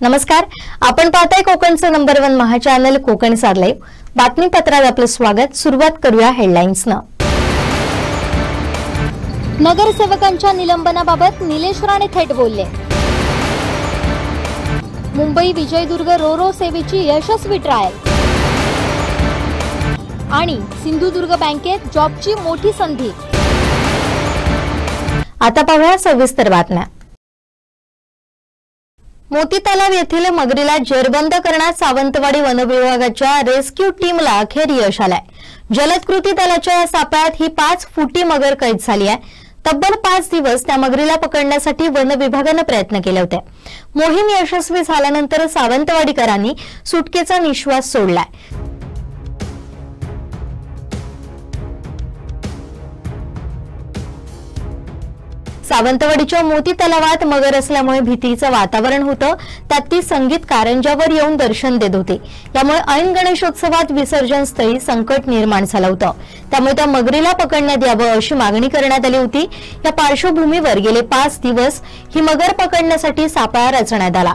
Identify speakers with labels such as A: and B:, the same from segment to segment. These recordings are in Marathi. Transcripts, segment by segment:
A: नमस्कार, आपण पाहताय कोकणचं नंबर 1 महा चॅनल कोकण सार लाईव्ह. बातमीपत्रात आपलं स्वागत. सुरुवात करूया हेडलाईन्सनं. नगरसेवकांच्या निलंबनाबाबत निलेश राणे थेट बोलले. मुंबई विजयदुर्ग रोरो सेवेची यशस्वी ट्रायल आणि सिंधुदुर्ग बँकेत जॉबची मोठी संधी. आता पाहूया सविस्तर बातम्या. मोती तलाव येथील मगरीला जेरबंद करण्यात सावंतवाडी वनविभागाच्या रेस्क्यू टीमला अखेर यश आलंय. जलद कृती दलाच्या या सापळ्यात ही 5 फुटी मगर कैद झाली आहे. तब्बल 5 दिवस त्या मगरीला पकडण्यासाठी वन विभागाने प्रयत्न केले होते. मोहीम यशस्वी झाल्यानंतर सावंतवाडीकरांनी सुटकेचा निश्वास सोडलाय. सावंतवाडीच्या मोती तलावात मगर असल्यामुळे भीतीचं वातावरण होतं. त्यात ती संगीत कारंजावर येऊन दर्शन देत होती. यामुळे ऐन गणेशोत्सवात विसर्जन स्थळी संकट निर्माण झालं होतं. त्यामुळे त्या मगरीला पकडण्यात यावं अशी मागणी करण्यात आली होती. या पार्श्वभूमीवर गेले 5 दिवस ही मगर पकडण्यासाठी सापळा रचण्यात आला,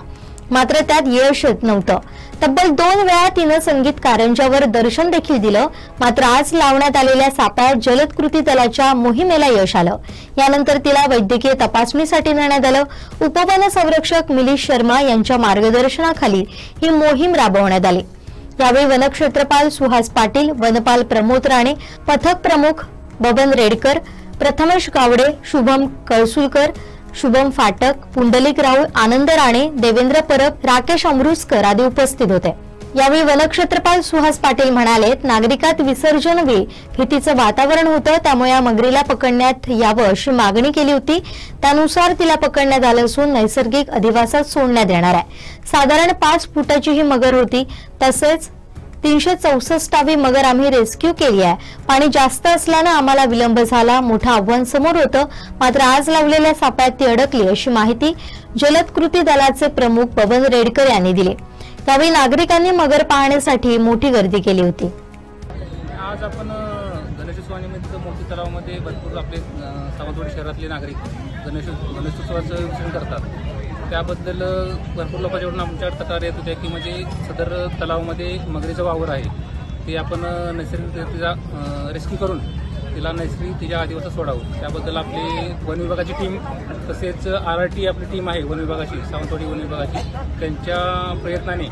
A: मात्र त्यात यश येत नव्हतं. तब्बल 2 वेळा तिनं संगीत कारंजावर दर्शन देखील दिलं, मात्र आज लावण्यात आलेल्या सापळ्यात जलद कृती दलाच्या मोहिमेला यश आलं. यानंतर तिला वैद्यकीय तपासणीसाठी नेण्यात आलं. उपवन संरक्षक मिलिश शर्मा यांच्या मार्गदर्शनाखाली ही मोहीम राबवण्यात आली. यावेळी वनक्षेत्रपाल सुहास पाटील, वनपाल प्रमोद राणे, पथक प्रमुख बबन रेडकर, प्रथमेश गावडे, शुभम कळसुलकर, शुभम फाटक, पुंडलिक राहुल, आनंद राणे, देवेंद्र परब, राकेश अमृतकर आदी उपस्थित होते. यावेळी वनक्षेत्रपाल सुहास पाटील म्हणाले, नागरिकात विसर्जनवेळी भीतीचं वातावरण होतं. त्यामुळे या मगरीला पकडण्यात यावं अशी मागणी केली होती. त्यानुसार तिला पकडण्यात आलं असून नैसर्गिक अधिवासात सोडण्यात येणार आहे. साधारण 5 फुटाची ही मगर होती. तसेच 364वी मगर आम्ही रेस्क्यू केली आहे. पाणी जास्त असल्यानं आम्हाला विलंब झाला. मोठं आव्हान समोर होतं, मात्र आज लावलेल्या सापळ्यात ती अडकली अशी माहिती जलद कृती दलाचे प्रमुख बबन रेडकर यांनी दिली. त्यावेळी नागरिकांनी मगर पाहण्यासाठी मोठी गर्दी केली होती.
B: आज आपण गणेशोत्सवानिमित्त मोती तलावामध्ये भरपूर आपले सावंतवाडी शहरातले नागरिक गणेशोत्सवाचं विसर्जन करतात. त्याबद्दल भरपूर लोकांच्याकडून आमच्याकडे तक्रार येत होत्या की म्हणजे सदर तलावामध्ये मगरीचा वावर आहे, ते आपण नैसर्गिकरित्या रेस्क्यू करून तिला नैसर्गिक तिच्या आदिवासात सोडावं. त्याबद्दल आपली वन विभागाची टीम तसेच RRT आपली टीम आहे वन विभागाची, सावंतवाडी वन विभागाची, त्यांच्या प्रयत्नाने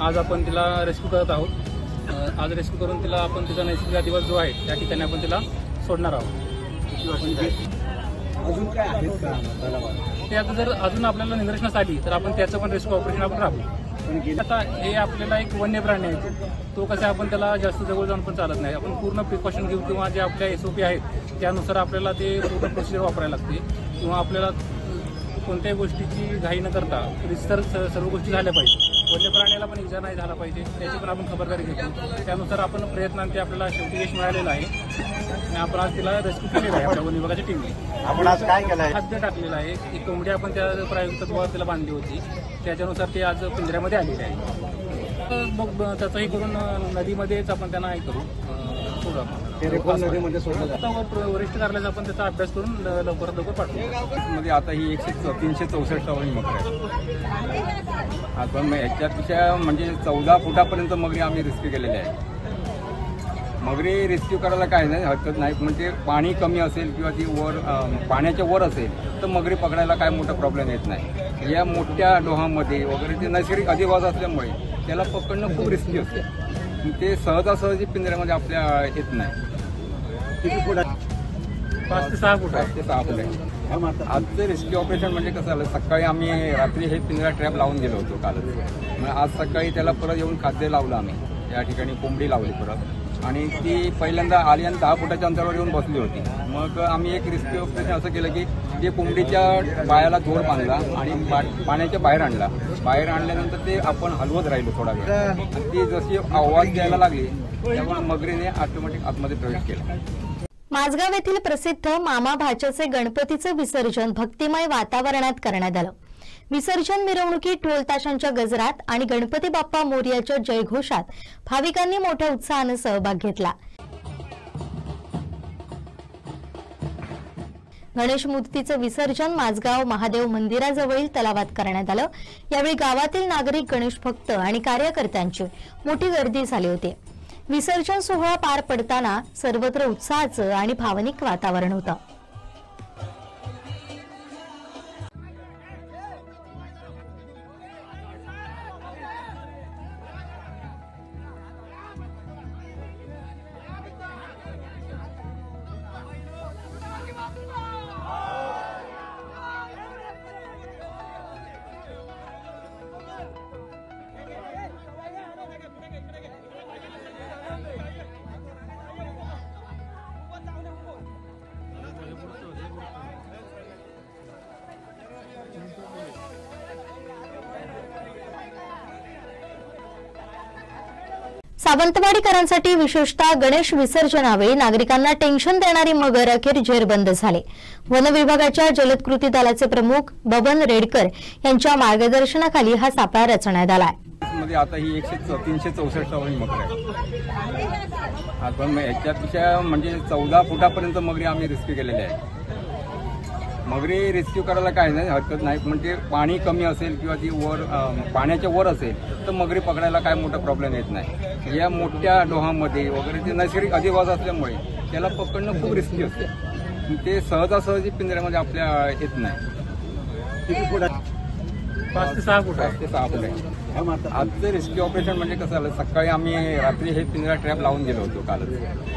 B: आज आपण तिला रेस्क्यू करत आहोत. आज रेस्क्यू करून तिला आपण तिचा नैसर्गिक आदिवास जो आहे त्या ठिकाणी आपण तिला सोडणार आहोत.
C: अजून काय आहेत का
B: ते आता जर अजून आपल्याला निदर्शनास आली तर आपण त्याचं पण रेस्क्यू ऑपरेशन आपण राबवू. आता हे आपल्याला एक वन्य प्राणी आहे, तो कसं आपण त्याला जास्त जवळ जाऊन पण चालत नाही. आपण पूर्ण प्रिकॉशन घेऊ किंवा जे आपल्या SOP आहेत त्यानुसार आपल्याला ते पूर्ण प्रोसिजर वापरायला लागते. किंवा आपल्याला कोणत्याही गोष्टीची घाई न करता रिस्तर सर्व गोष्टी झाल्या पाहिजे. वन्य प्राण्याला पण इजा नाही झाला पाहिजे त्याची पण आपण खबरदारी घेतो. त्यानुसार आपण प्रयत्नांती आपल्याला शेवटी यश मिळालेलं आहे आणि आपण आज तिला रेस्क्यू केलेला आहे आपल्या वन विभागाच्या टीमने.
C: आपण आज काय केलं आहे?
B: खाद्य टाकलेलं आहे. एक कोंबडी आपण त्या प्रायोगिक तिला बांधली होती, त्याच्यानुसार ते आज पिंजऱ्यामध्ये आलेले आहे. मग त्याचंही करून नदीमध्येच आपण त्यांना हे करू
C: नदीमध्ये सोडलं जातं.
B: वरिष्ठ कार्यालयाचा आपण त्याचा अभ्यास करून लवकरात लवकर पाठवू.
D: मध्ये आता ही 364वी मगर आहे. आता याच्यापेक्षा म्हणजे 14 फुटापर्यंत मगरी आम्ही रेस्क्यू केलेले आहे. मगरी रेस्क्यू करायला काय नाही हरकत नाही, म्हणजे पाणी कमी असेल किंवा ती वर पाण्याच्या वर असेल तर मगरी पकडायला काय मोठा प्रॉब्लेम येत नाही. या मोठ्या डोहामध्ये वगैरे ते नैसर्गिक अधिवास असल्यामुळे त्याला पकडणं खूप रिस्की असते. ते सहजासहजी पिंजऱ्यामध्ये आपल्या येत नाही.
C: किती फूट?
B: 5 ते 6 फूट आहे.
D: 5 ते 6 फूट आहे. आजचं रेस्क्यू ऑपरेशन म्हणजे कसं झालं, सकाळी आम्ही रात्री हे पिंजरा ट्रॅप लावून गेलो होतो कालच. मग आज सकाळी त्याला परत येऊन खाद्य लावलं आम्ही. या ठिकाणी कोंबडी लावली परत आणि ती पहिल्यांदा आली आणि 10 फुटाच्या अंतरावर येऊन बसली होती. मग आम्ही एक रेस्क्यू ऑपरेशन असं केलं की ते कोंबडीच्या पायाला दोर बांधला आणि पाण्याच्या बाहेर आणला. बाहेर आणल्यानंतर ते आपण हलवत राहिलो थोडा वेळ आणि ती जशी आवाज द्यायला लागली त्यामुळे मगरीने ऑटोमॅटिक आतमध्ये प्रवेश केला.
A: माझगाव येथील प्रसिद्ध मामा भाच्याचे गणपतीचं विसर्जन भक्तिमय वातावरणात करण्यात आलं. विसर्जन मिरवणुकीत ढोल ताशांच्या गजरात आणि गणपती बाप्पा मोरयाच्या जयघोषात भाविकांनी मोठ्या उत्साहाने सहभाग घेतला. गणेश मूर्तीचं विसर्जन माझगाव महादेव मंदिराजवळील तलावात करण्यात आलं। यावेळी गावातील नागरिक, गणेश भक्त आणि कार्यकर्त्यांची मोठी गर्दी झाली होती। विसर्जन सोहळा पार पडताना सर्वत्र उत्साहाचं आणि भावनिक वातावरण होतं। सावंतवाडीकरांसाठी विशेषतः गणेश विसर्जनावेळी नागरिकांना टेन्शन देणारी मगर अखेर जेरबंद झाले। वन विभागाच्या जलद कृती दलाचे प्रमुख बबन रेडकर यांच्या मार्गदर्शनाखाली हा सापळा रचण्यात आलाय।
D: मध्ये आता ही 364 मगर आहे। आपण याच्यापेक्षा म्हणजे 14 फुटापर्यंत मगरी आम्ही रेस्क्यू केलेले आहे। मगरी रेस्क्यू करायला काय नाही हरकत नाही, म्हणजे पाणी कमी असेल किंवा ती वर पाण्याच्या वर असेल तर मगरी पकडायला काय मोठा प्रॉब्लेम येत नाही। या मोठ्या डोहामध्ये वगैरे ते नैसर्गिक अधिवास असल्यामुळे त्याला पकडणं खूप रिस्की असते। ते सहजासहजी पिंजऱ्यामध्ये आपल्या येत नाही।
C: किती फूट
B: 5 ते 6 फूट आहे।
D: 5 ते 6 फूट आहे। आजचं रेस्क्यू ऑपरेशन म्हणजे कसं झालं, सकाळी आम्ही रात्री हे पिंजरा ट्रॅप लावून गेलो होतो कालच।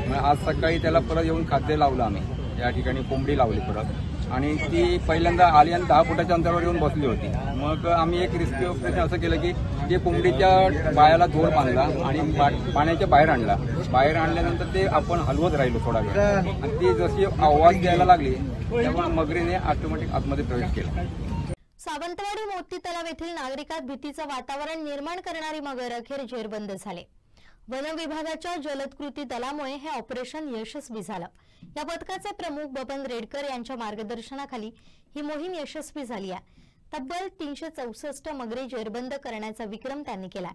D: मग आज सकाळी त्याला परत येऊन खाद्य लावलं आम्ही, या ठिकाणी कोंबडी लावली परत, आणि ती पहिल्यांदा आली आणि 10 फुटाच्या अंतरावर येऊन बसली होती। मग आम्ही एक रेस्क्यू ऑपरेशन असं केलं की ते कोंबडीच्या पायाला दोर बांधला आणि पाण्याच्या बाहेर आणला। बाहेर आणल्यानंतर ते आपण हलवत राहिलो थोडा वेळ, आणि ती जशी आवाज द्यायला लागली त्यामुळे मगरीने ऑटोमॅटिक आतमध्ये प्रवेश केला।
A: सावंतवाडी मोती तलाव येथील नागरिकात भीतीचं वातावरण निर्माण करणारी मगर अखेर जेरबंद झाले। वन विभागाच्या जलद कृती दलामुळे हे ऑपरेशन यशस्वी झालं। या पथकाचे प्रमुख बबन रेडकर यांच्या मार्गदर्शनाखाली ही मोहीम यशस्वी झाली आहे। तब्बल 364 मगरी जेरबंद करण्याचा विक्रम त्यांनी केला।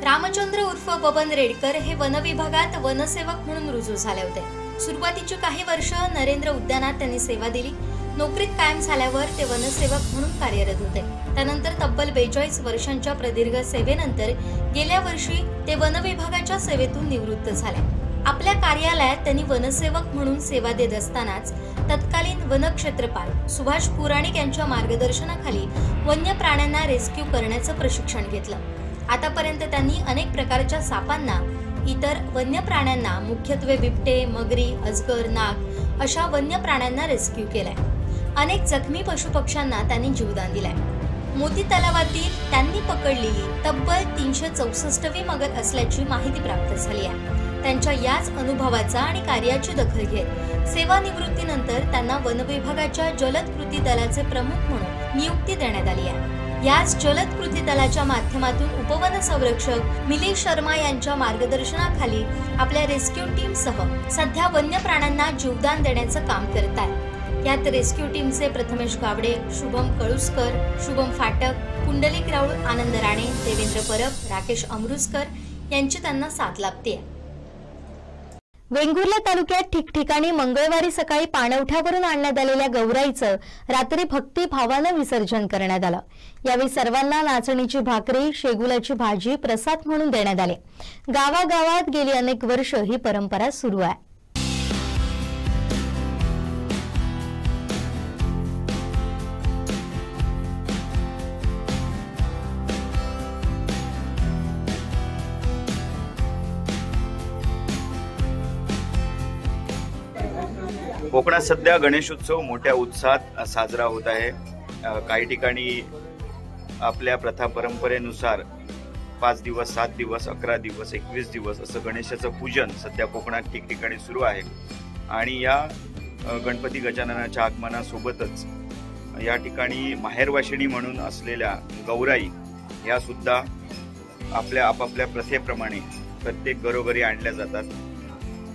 A: रामचंद्र उर्फ बबन रेडकर हे वन विभागात वनसेवक म्हणून रुजू झाले होते। सुरुवातीची काही वर्ष नरेंद्र उद्यानात त्यांनी सेवा दिली। नोकरीत कायम झाल्यावर ते वनसेवक म्हणून कार्यरत होते। त्यानंतर तब्बल 42 वर्षांच्या प्रदीर्घ सेवेनंतर गेल्या वर्षी ते वन विभागाच्या सेवेतून निवृत्त झाले। आपल्या कार्यालयात त्यांनी वनसेवक म्हणून सेवा देत असतानाच तत्कालीन वनक्षेत्रपाल सुभाष पुराणिक यांच्या मार्गदर्शनाखाली वन्य प्राण्यांना रेस्क्यू करण्याचं प्रशिक्षण घेतलं। आतापर्यंत त्यांनी अनेक प्रकारच्या सापांना, इतर वन्य प्राण्यांना, मुख्यत्वे बिबटे, मगरी, अजगर, नाग अशा वन्य प्राण्यांना रेस्क्यू केलंय। अनेक जखमी पशुपक्ष्यांना त्यांनी जीवदान दिलंय। मोती तलावातील त्यांनी पकडलेली तब्बल 364वी मगर असल्याची माहिती प्राप्त झाली आहे। त्यांच्या याच अनुभवाचा आणि कार्याची दखल घेत सेवानिवृत्तीनंतर त्यांना वन विभागाच्या जलद कृती दलाचे प्रमुख म्हणून नियुक्ती देण्यात आली आहे। याच जलद कृती दलाच्या माध्यमातून उपवन संरक्षक मिलिंद शर्मा यांच्या मार्गदर्शनाखाली आपल्या रेस्क्यू टीमसह सध्या वन्य प्राण्यांना जीवदान देण्याचं काम करत आहे। यात रेस्क्यू टीमचे प्रथमेश गावडे, शुभम कळुसकर, शुभम फाटक, कुंडलिक राऊळ, आनंद राणे, देवेंद्र परब, राकेश अमृतकर यांची त्यांना साथ लाभते। वेंगुर्ला तालुक्यात ठिकठिकाणी मंगळवारी सकाळी पाणवठ्यावरून आणण्यात आलेल्या गौराईचं रात्री भक्तिभावानं विसर्जन करण्यात आलं। यावेळी सर्वांना नाचणीची भाकरी, शेगुलाची भाजी प्रसाद म्हणून देण्यात आले। गावागावात गेली अनेक वर्ष ही परंपरा सुरू आहे।
E: कोकणात सध्या गणेशोत्सव मोठ्या उत्साहात साजरा होत आहे। काही ठिकाणी आपल्या प्रथा परंपरेनुसार 5 दिवस, 7 दिवस, 11 दिवस, 21 दिवस असं गणेशाचं पूजन सध्या कोकणात ठिकठिकाणी सुरू आहे। आणि या गणपती गजाननाच्या आगमनासोबतच या ठिकाणी माहेरवाशिणी म्हणून असलेल्या गौराई या सुद्धा आपापल्या प्रथेप्रमाणे प्रत्येक घरोघरी आणल्या जातात।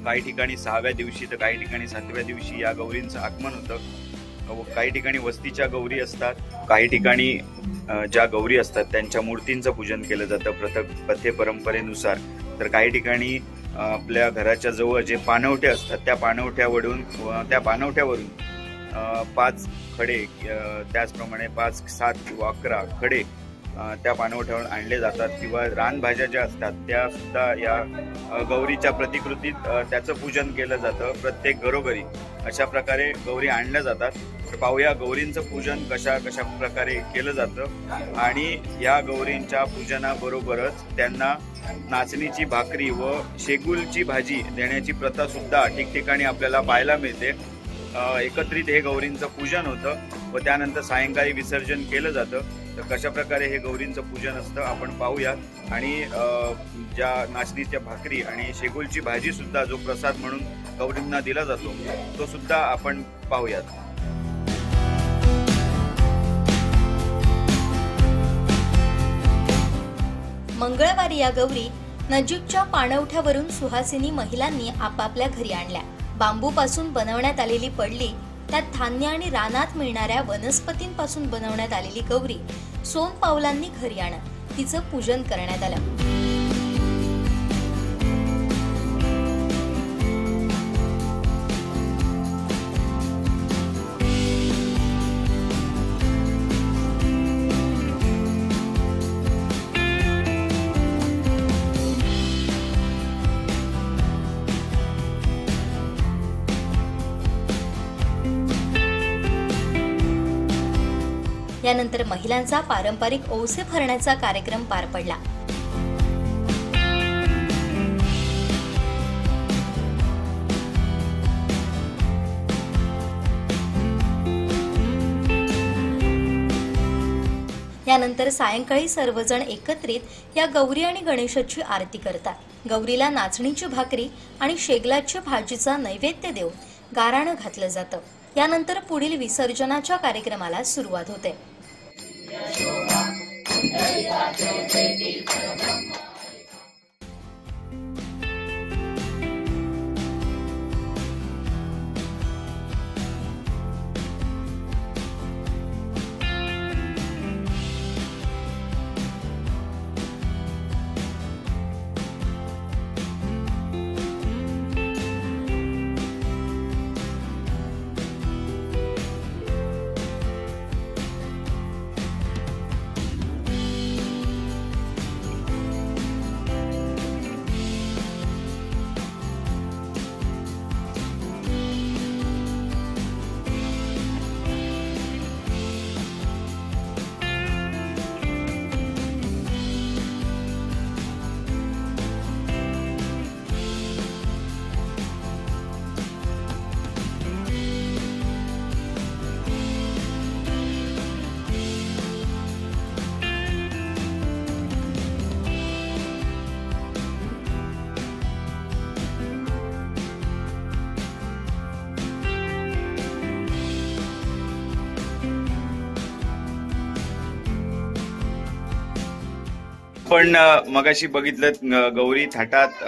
E: काही ठिकाणी 6व्या दिवशी तर काही ठिकाणी 7व्या दिवशी या गौरींचं आगमन होतं। काही ठिकाणी वस्तीच्या गौरी असतात, काही ठिकाणी ज्या गौरी असतात त्यांच्या मूर्तींचं पूजन केलं जातं प्रथे परंपरेनुसार, तर काही ठिकाणी आपल्या घराच्या जवळ जे पाणवठे असतात त्या पाणवठ्यावरून 5 खडे, त्याचप्रमाणे 5, 7 किंवा 11 खडे त्या पाणवठ्यावरून आणले जातात किंवा रानभाज्या ज्या असतात त्या सुद्धा या गौरीच्या प्रतिकृतीत त्याचं पूजन केलं जातं प्रत्येक घरोघरी. अशा प्रकारे गौरी आणल्या जातात. तर पाहूया गौरींचं पूजन कशा प्रकारे केलं जातं आणि या गौरींच्या पूजनाबरोबरच त्यांना नाचणीची भाकरी व शेगुलची भाजी देण्याची प्रथा सुद्धा ठिकठिकाणी आपल्याला पाहायला मिळते. एकत्रित हे गौरींचं पूजन होतं व त्यानंतर सायंकाळी विसर्जन केलं जातं. तर कशा प्रकारे हे गौरींचं पूजन असतं आपण पाहूया आणि ज्या नाचणीच्या भाकरी आणि शेगुलची भाजी सुद्धा जो प्रसाद म्हणून गौरींना दिला जातो तो सुद्धा आपण पाहूयात.
A: मंगळवारी या गौरी नजीकच्या पाणवठ्यावरून सुहासिनी महिलांनी आपापल्या घरी आणल्या. बांबूपासून बनवण्यात आलेली पडली, त्यात धान्य आणि रानात मिळणाऱ्या वनस्पतींपासून बनवण्यात आलेली गौरी सोनपावलांनी घरी आणत तिचं पूजन करण्यात आलं. यानंतर महिलांचा पारंपरिक औसे भरण्याचा कार्यक्रम पार पडला. यानंतर सायंकाळी सर्वजण एकत्रित या गौरी आणि गणेशाची आरती करतात. गौरीला नाचणीची भाकरी आणि शेगलाची भाजीचा नैवेद्य देऊन गाराणं घातलं जातं. यानंतर पुढील विसर्जनाच्या कार्यक्रमाला सुरुवात होते.
E: आपण मगाशी बघितलं गौरी थाटात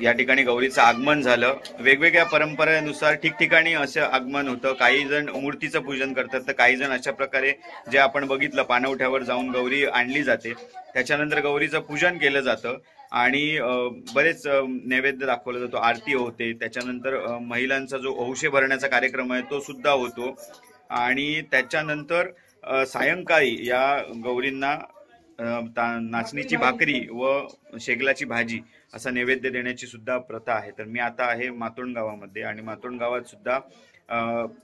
E: या ठिकाणी गौरीचं आगमन झालं. वेगवेगळ्या परंपरेनुसार ठिकठिकाणी असं आगमन होतं. काही जण मूर्तीचं पूजन करतात तर काही जण अशा प्रकारे जे आपण बघितलं पाणवठ्यावर जाऊन गौरी आणली जाते. त्याच्यानंतर गौरीचं पूजन केलं जातं आणि बरेच नैवेद्य दाखवला जातो, आरती होते. त्याच्यानंतर महिलांचा जो औषे भरण्याचा कार्यक्रम आहे तो सुद्धा होतो आणि त्याच्यानंतर सायंकाळी या गौरींना नाचणीची भाकरी व शेगलाची भाजी असा नैवेद्य देण्याची सुद्धा प्रथा आहे. तर मी आता आहे मातोंड गावामध्ये आणि मातोंड गावात सुद्धा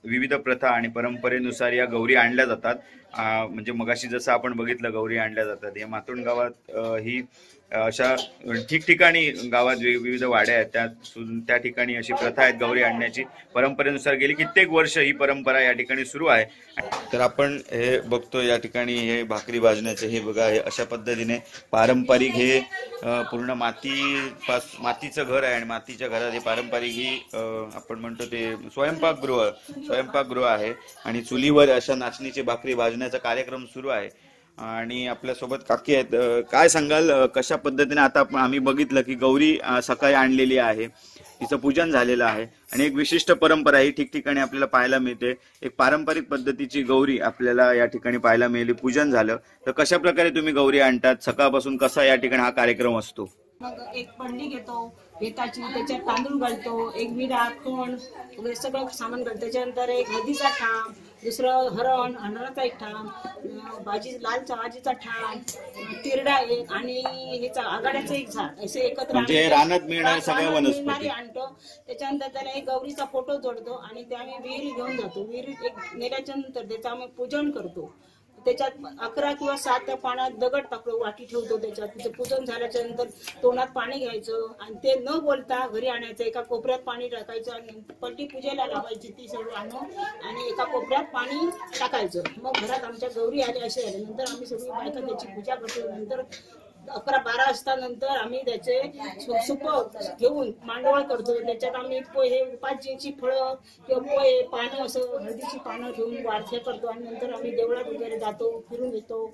E: विविध प्रथा आणि परंपरेनुसार या गौरी आणल्या जातात. म्हणजे मगाशी जसं आपण बघितलं गौरी आणल्या जातात. या मातोंड गावात ही अशा ठिकठिकाणी गावात विविध वाड्या आहेत, त्या ठिकाणी अशी प्रथा आहेत गौरी आणण्याची. परंपरेनुसार गेली कित्येक वर्ष ही परंपरा या ठिकाणी सुरू आहे. तर आपण हे बघतो या ठिकाणी हे भाकरी भाजण्याचे हे बघा, हे अशा पद्धतीने पारंपरिक हे पूर्ण मातीचं घर आहे आणि मातीच्या घरात हे पारंपरिक ही आपण म्हणतो ते स्वयंपाकगृह आहे आणि चुलीवर अशा नाचणीची भाकरी भाजण्याचा कार्यक्रम सुरू आहे. आणि आपल्यासोबत काकी आहेत. काय सांगाल कशा पद्धतीने आता आम्ही बघितलं की गौरी सकाळी आणलेली आहे, तिचं पूजन झालेलं आहे आणि एक विशिष्ट परंपरा ही ठिकठिकाणी आपल्याला पाहायला मिळते. एक पारंपरिक पद्धतीची गौरी आपल्याला या ठिकाणी पाहायला मिळाली. पूजन झालं तर कशा प्रकारे तुम्ही गौरी आणतात, सकाळपासून कसा या ठिकाणी हा कार्यक्रम असतो?
F: मग एक पडली घेतो, बेताची, त्याच्यात तांदूळ घालतो, एक विडा खण वगैरे सगळं सामान घालतो. त्याच्यानंतर एक हळदीचा ठाम, दुसरं हरणाचा एक ठाम, भाजी लाल भाजीचा ठाम, तिरडा एक आणि ह्याचा आघाड्याचं एक झाड, असे एकत्र
E: म्हणजे रानात मिळणारे सगळ्या वनस्पती
F: आणतो. त्याच्यानंतर त्याला एक गौरीचा फोटो जोडतो आणि ते आम्ही विहिरी घेऊन जातो. विहिरीत एक नेल्याच्या नंतर त्याचं आम्ही पूजन करतो. त्याच्यात 11 किंवा 7 पाण्यात दगड टाकतो, वाटी ठेवतो. त्याच्यात तिचं पूजन झाल्याच्या नंतर तोंडात पाणी घ्यायचं आणि ते न बोलता घरी आणायचं. एका कोपऱ्यात पाणी टाकायचं आणि पलटी पूजेला लावायची, ती सगळं आणून आणि एका कोपऱ्यात पाणी टाकायचं. मग घरात आमच्या गौरी आल्या असे आले. नंतर आम्ही सगळी बायका त्याची पूजा करतो. नंतर 11-12 वाजता नंतर आम्ही त्याचे सुप घेऊन मांडवळ करतो. त्याच्यात आम्ही पोहे, 5 जीची फळं किंवा पोहे, पानं, असं हळदीची पानं घेऊन वाढते करतो आणि नंतर आम्ही देवळात वगैरे जातो, फिरून येतो.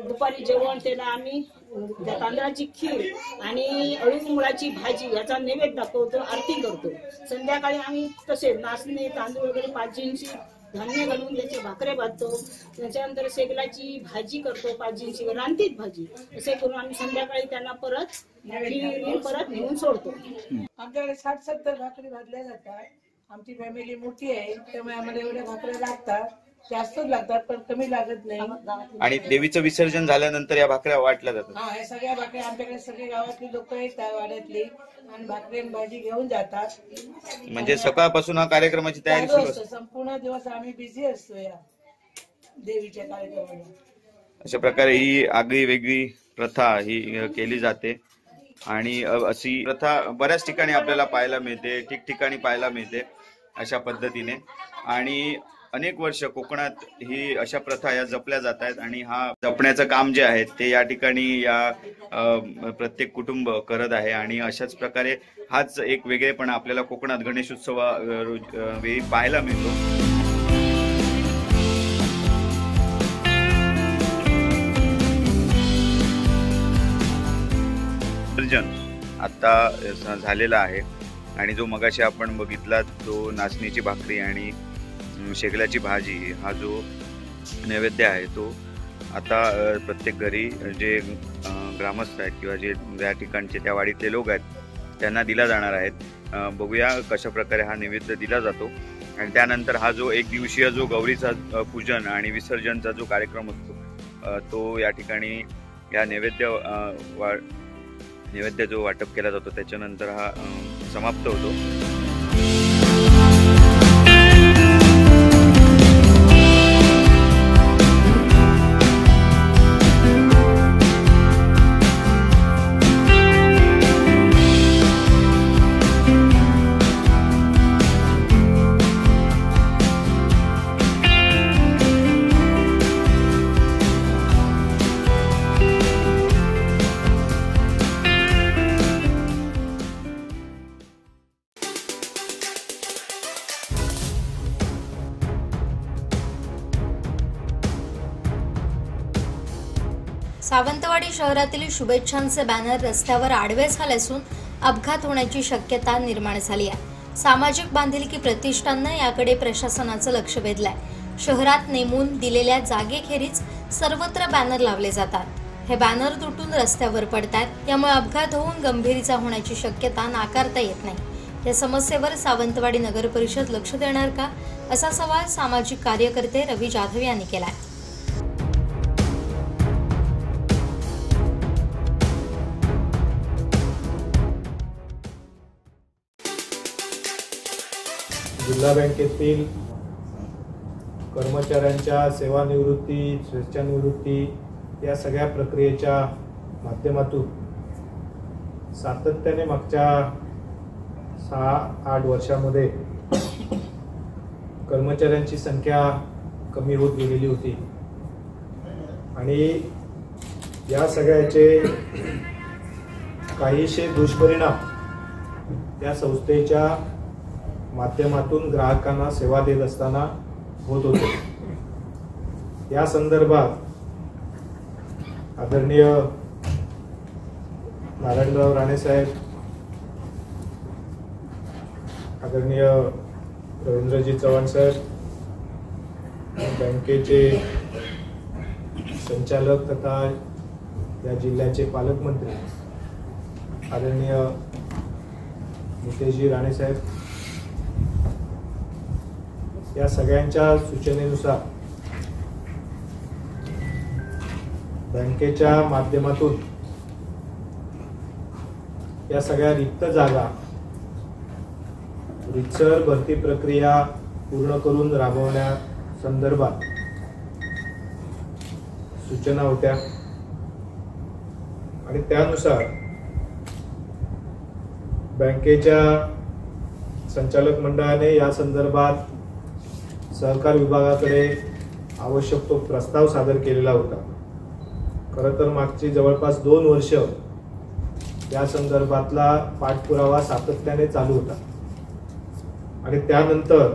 F: दुपारी जेवण त्याला आम्ही तांदळाची खीर आणि अळूमुळाची भाजी याचा नैवेद्य दाखवतो, आरती करतो. संध्याकाळी आम्ही तसे नाचणे, तांदूळ वगैरे 5 जीची धान्य घालून त्याचे भाकरे बांधतो. त्याच्यानंतर शेगलाची भाजी करतो, 5 जीची रानटीत भाजी. असे करून आम्ही संध्याकाळी त्यांना परत नेऊन सोडतो.
G: आमच्याकडे 60-70 भाकरी भाजल्या जातात. आमची फॅमिली मोठी आहे, त्यामुळे आम्हाला एवढ्या भाकऱ्या लागतात. जास्तच लागतात पण कमी लागत नाही.
E: आणि देवीचं विसर्जन झाल्यानंतर या भाकऱ्या वाटल्या जातात.
G: हा, या सगळ्या भाकऱ्या आमच्याकडे सगळे गावातली लोक येतात, वाड्यातली, आणि भाकरी भाजी घेऊन जातात.
E: म्हणजे सकाळपासून हा कार्यक्रमाची तयारी सुरू असते.
G: संपूर्ण दिवस आम्ही बिझी असतो या देवीच्या कार्यक्रमाला.
E: अशा प्रकारे ही आगळी वेगळी प्रथा ही केली जाते आणि अशी प्रथा बऱ्याच ठिकाणी आपल्याला पाहायला मिळते, ठिकठिकाणी पाहायला मिळते अशा पद्धतीने. आणि अनेक वर्ष कोकणात ही अशा प्रथा या जपल्या जात आहेत आणि हा जपण्याचं काम जे आहे ते या ठिकाणी या प्रत्येक कुटुंब करत आहे. आणि अशाच प्रकारे हाच एक वेगळेपणा आपल्याला कोकणात गणेशोत्सवा वेळी पाहायला मिळतो. आता झालेला आहे आणि जो मगाशी आपण बघितला तो नाचणीची भाकरी आणि शेगलाची भाजी हा जो नैवेद्य आहे तो आता प्रत्येक घरी जे ग्रामस्थ आहेत किंवा जे या ठिकाणचे त्या वाडीतले लोक आहेत त्यांना दिला जाणार आहेत. बघूया कशा प्रकारे हा नैवेद्य दिला जातो. आणि त्यानंतर हा जो 1 दिवसीय जो गौरीचा पूजन आणि विसर्जनचा जो कार्यक्रम असतो तो या ठिकाणी या नैवेद्य जो वाटप केला जातो त्याच्यानंतर हा समाप्त होतो.
A: सावंतवाडी शहरातील शुभेच्छांचे बॅनर रस्त्यावर आडवे झाले असून अपघात होण्याची शक्यता निर्माण झाली आहे. सामाजिक बांधिलकी प्रतिष्ठानने याकडे प्रशासनाचं लक्ष वेधलंय. शहरात नेमून दिलेल्या जागेखेरीज सर्वत्र बॅनर लावले जातात. हे बॅनर तुटून रस्त्यावर पडतात, त्यामुळे अपघात होऊन गंभीर इजा होण्याची शक्यता नाकारता येत नाही. या समस्येवर सावंतवाडी नगर परिषद लक्ष देणार का, असा सवाल सामाजिक कार्यकर्ते रवी जाधव यांनी केलाय.
H: जिल्हा बँकेतील कर्मचाऱ्यांच्या सेवानिवृत्ती, स्वेच्छानिवृत्ती या सगळ्या प्रक्रियेच्या माध्यमातून सातत्याने मागच्या 6-8 वर्षामध्ये कर्मचाऱ्यांची संख्या कमी होत गेलेली होती आणि या सगळ्याचे काहीशे दुष्परिणाम या संस्थेच्या माध्यमातून ग्राहकांना सेवा देत असताना होत होते. या संदर्भात आदरणीय नारायणराव राणे साहेब, आदरणीय रवींद्रजी चव्हाण साहेब, बँकेचे संचालक तथा या जिल्ह्याचे पालकमंत्री आदरणीय नितेशजी राणेसाहेब या सगळ्यांच्या सूचनेनुसार बँकेच्या माध्यमातून या सगळ्या रिक्त जागा रीतसर भरती प्रक्रिया पूर्ण करून राबवण्यासंदर्भात सूचना होत्या आणि त्यानुसार बँकेच्या संचालक मंडळाने या संदर्भात सहकार विभागाकडे आवश्यक तो प्रस्ताव सादर केलेला होता। खरं तर मागची जवळपास 2 वर्ष या संदर्भातला पाठपुरावा सातत्याने चालू होता आणि त्यानंतर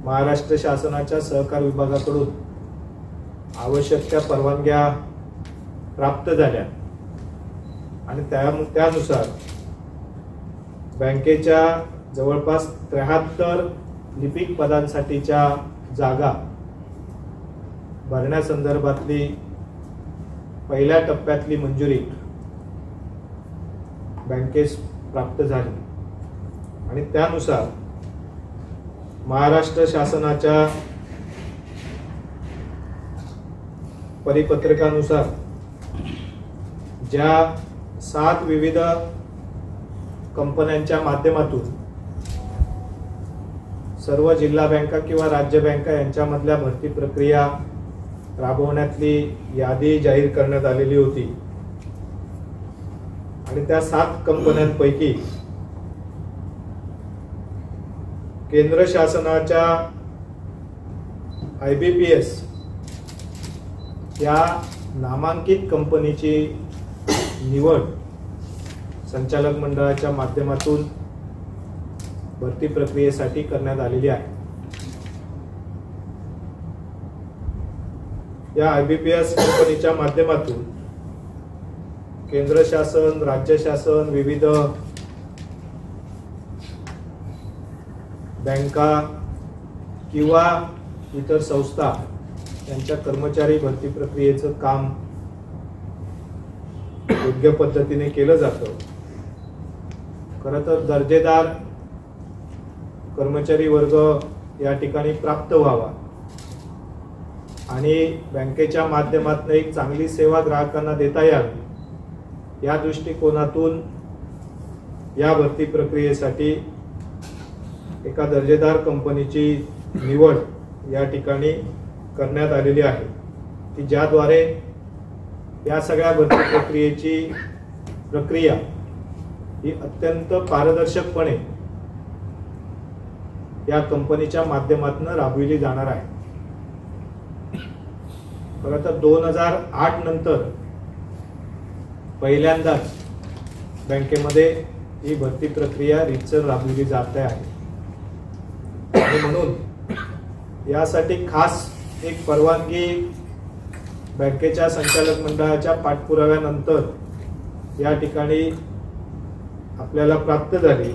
H: महाराष्ट्र शासनाच्या सहकार विभागाकडून आवश्यक त्या परवानग्या प्राप्त झाल्या आणि त्यानुसार बँकेच्या जवळपास 73 लिपिक पदांसाठीच्या जागा भरण्यासंदर्भातली पहिल्या टप्प्यातली मंजुरी बँकेस प्राप्त झाली आणि त्यानुसार महाराष्ट्र शासनाच्या परिपत्रकानुसार ज्या 7 विविध कंपन्यांच्या माध्यमातून सर्व जिल्हा बँका किंवा राज्य बँका यांच्यामधल्या भरती प्रक्रिया राबवण्यातली यादी जाहीर करण्यात आलेली होती आणि त्या 7 कंपन्यांपैकी केंद्र शासनाच्या IBPS या नामांकित कंपनीची निवड संचालक मंडळाच्या माध्यमातून भरती प्रक्रियेसाठी करण्यात आलेली आहे। या IBPS कंपनीच्या माध्यमातून केंद्र शासन, राज्य शासन, विविध बँका किंवा इतर संस्था यांच्या कर्मचारी भरती प्रक्रियेचं काम योग्य पद्धतीने केलं जातं। खरं तर दर्जेदार कर्मचारी वर्ग या ठिकाणी प्राप्त व्हावा आणि बँकेच्या माध्यमातून एक चांगली सेवा ग्राहकांना देता यावी या दृष्टिकोनातून या भरती प्रक्रियेसाठी एका दर्जेदार कंपनीची निवड या ठिकाणी करण्यात आलेली आहे की ज्याद्वारे या सगळ्या भरती प्रक्रियेची प्रक्रिया ही अत्यंत पारदर्शकपणे या कंपनीच्या माध्यमातून राबविली जाणार आहे। खरं तर 2008 नंतर पहिल्यांदाच बँकेमध्ये ही भरती प्रक्रिया रीतसर राबविली जात आहे आणि म्हणून यासाठी खास एक परवानगी बँकेच्या संचालक मंडळाच्या पाठपुराव्यानंतर या ठिकाणी आपल्याला प्राप्त झाली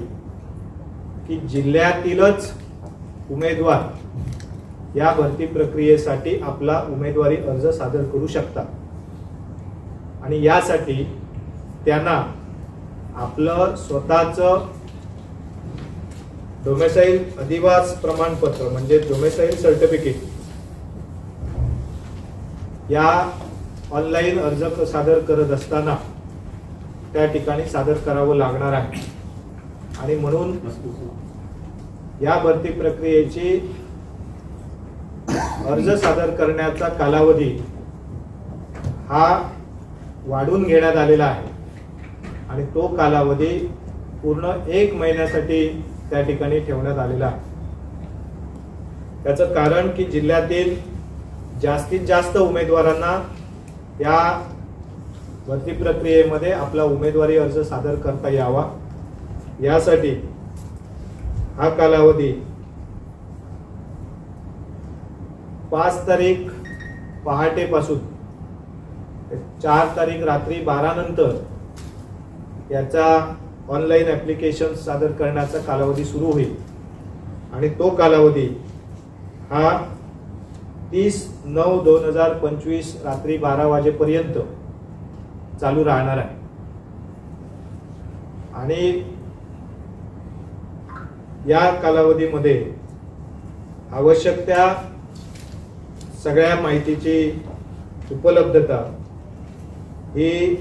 H: की जिल्ह्यातीलच उमेदवार या भरती प्रक्रियेसाठी आपला उमेदवारी अर्ज सादर करू शकतात आणि यासाठी त्यांना आपलं स्वतःचं डोमेसाईल अधिवास प्रमाणपत्र म्हणजे डोमेसाईल सर्टिफिकेट या ऑनलाईन अर्ज सादर करत असताना त्या ठिकाणी सादर करावं लागणार आहे आणि म्हणून या भरती प्रक्रियेची अर्ज सादर करण्याचा कालावधी हा वाढवून घेण्यात आलेला आहे आणि तो कालावधी पूर्ण 1 महिन्यासाठी त्या ठिकाणी ठेवण्यात आलेला आहे। त्याचं कारण की जिल्ह्यातील जास्तीत जास्त उमेदवारांना या भरती प्रक्रियेमध्ये आपला उमेदवारी अर्ज सादर करता यावा यासाठी हा कालावधी 5 तारीख पहाटेपासून 4 तारीख रात्री 12 नंतर याचा ऑनलाईन ऍप्लिकेशन सादर करण्याचा कालावधी सुरू होईल आणि तो कालावधी हा 30/9/2025 रात्री 12 वाजेपर्यंत चालू राहणार आहे आणि या कालावधीमध्ये आवश्यक त्या सगळ्या माहितीची उपलब्धता ही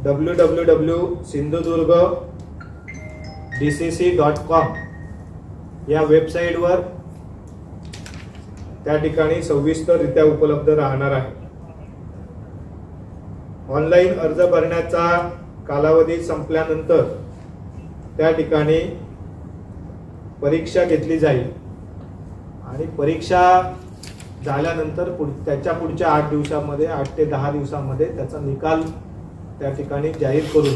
H: www.sindhudurg.dcc.com या वेबसाईटवर त्या ठिकाणी सविस्तररित्या उपलब्ध राहणार आहे. ऑनलाईन अर्ज भरण्याचा कालावधी संपल्यानंतर त्या ठिकाणी परीक्षा घेतली जाईल आणि परीक्षा झाल्यानंतर त्याच्या पुढच्या 8 दिवसामध्ये 8 ते 10 दिवसामध्ये त्याचा निकाल त्या ठिकाणी जाहीर करून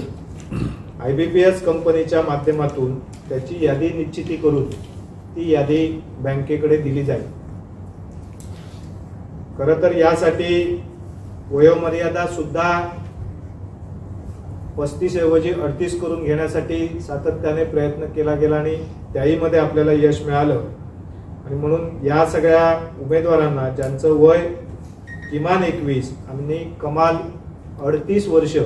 H: IBPS कंपनीच्या माध्यमातून त्याची यादी निश्चिती करून ती यादी बँकेकडे दिली जाईल. खरं तर यासाठी वयोमर्यादा सुद्धा 35 ऐवजी 38 करून घेण्यासाठी सातत्याने प्रयत्न केला गेला आणि त्याही मध्ये आपल्याला यश मिळालं. आणि म्हणून या सगळ्या उमेदवारांना ज्यांचं वय किमान 21 आणि कमाल 38 वर्ष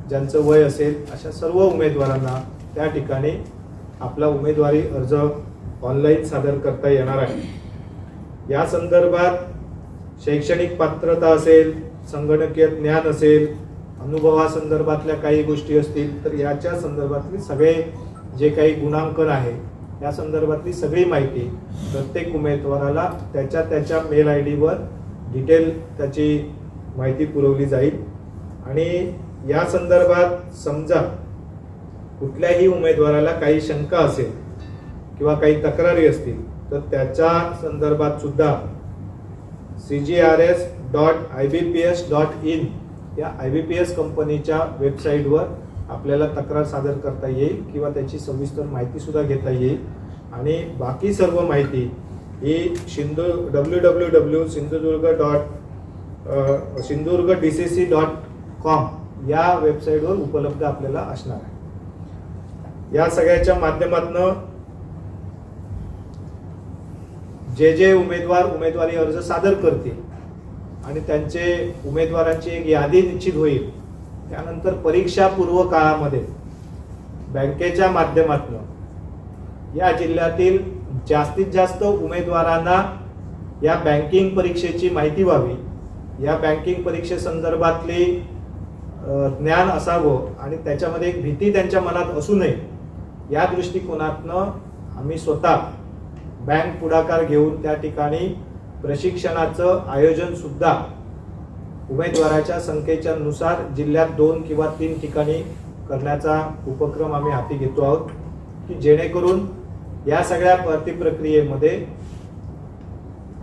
H: ज्यांचं वय असेल अशा सर्व उमेदवारांना त्या ठिकाणी आपला उमेदवारी अर्ज ऑनलाईन सादर करता येणार आहे. या संदर्भात शैक्षणिक पात्रता असेल, संगणकीय ज्ञान असेल, अनुभवासंदर्भातल्या काही गोष्टी असतील तर याच्या संदर्भातले सगळे जे काही गुणांकन आहे या संदर्भातली सगळी माहिती प्रत्येक उमेदवाराला त्याच्या मेल ID वर डिटेल त्याची माहिती पुरवली जाईल. आणि या संदर्भात समजा कुठल्याही उमेदवाराला काही शंका असेल किंवा काही तक्रारी असतील तर त्याच्या संदर्भात सुद्धा cgrs.ibps.in या IBPS कंपनीच्या वेबसाईटवर आपल्याला तक्रार सादर करता येईल किंवा त्याची सविस्तर माहिती सुद्धा घेता येईल. आणि बाकी सर्व माहिती ही www.sindhudurg.dcc.com या वेबसाईटवर उपलब्ध आपल्याला असणार आहे. या सगळ्याच्या माध्यमातून जे उमेदवार उमेदवारी अर्ज सादर करतील आणि त्यांचे उमेदवारांची एक यादी निश्चित होईल. त्यानंतर परीक्षा पूर्व काळामध्ये बँकेच्या माध्यमातून या जिल्ह्यातील जास्तीत जास्त उमेदवारांना या बँकिंग परीक्षेची माहिती व्हावी, या बँकिंग परीक्षेसंदर्भातली ज्ञान असावं आणि त्याच्यामध्ये एक भीती त्यांच्या मनात असू नये या दृष्टिकोनातनं आम्ही स्वतः बँक पुढाकार घेऊन त्या ठिकाणी प्रशिक्षणाचं आयोजन सुद्धा उमेदवाराच्या संख्येच्या नुसार जिल्ह्यात 2 किंवा 3 ठिकाणी करण्याचा उपक्रम आम्ही हाती घेतो आहोत की जेणेकरून या सगळ्या भरती प्रक्रियेमध्ये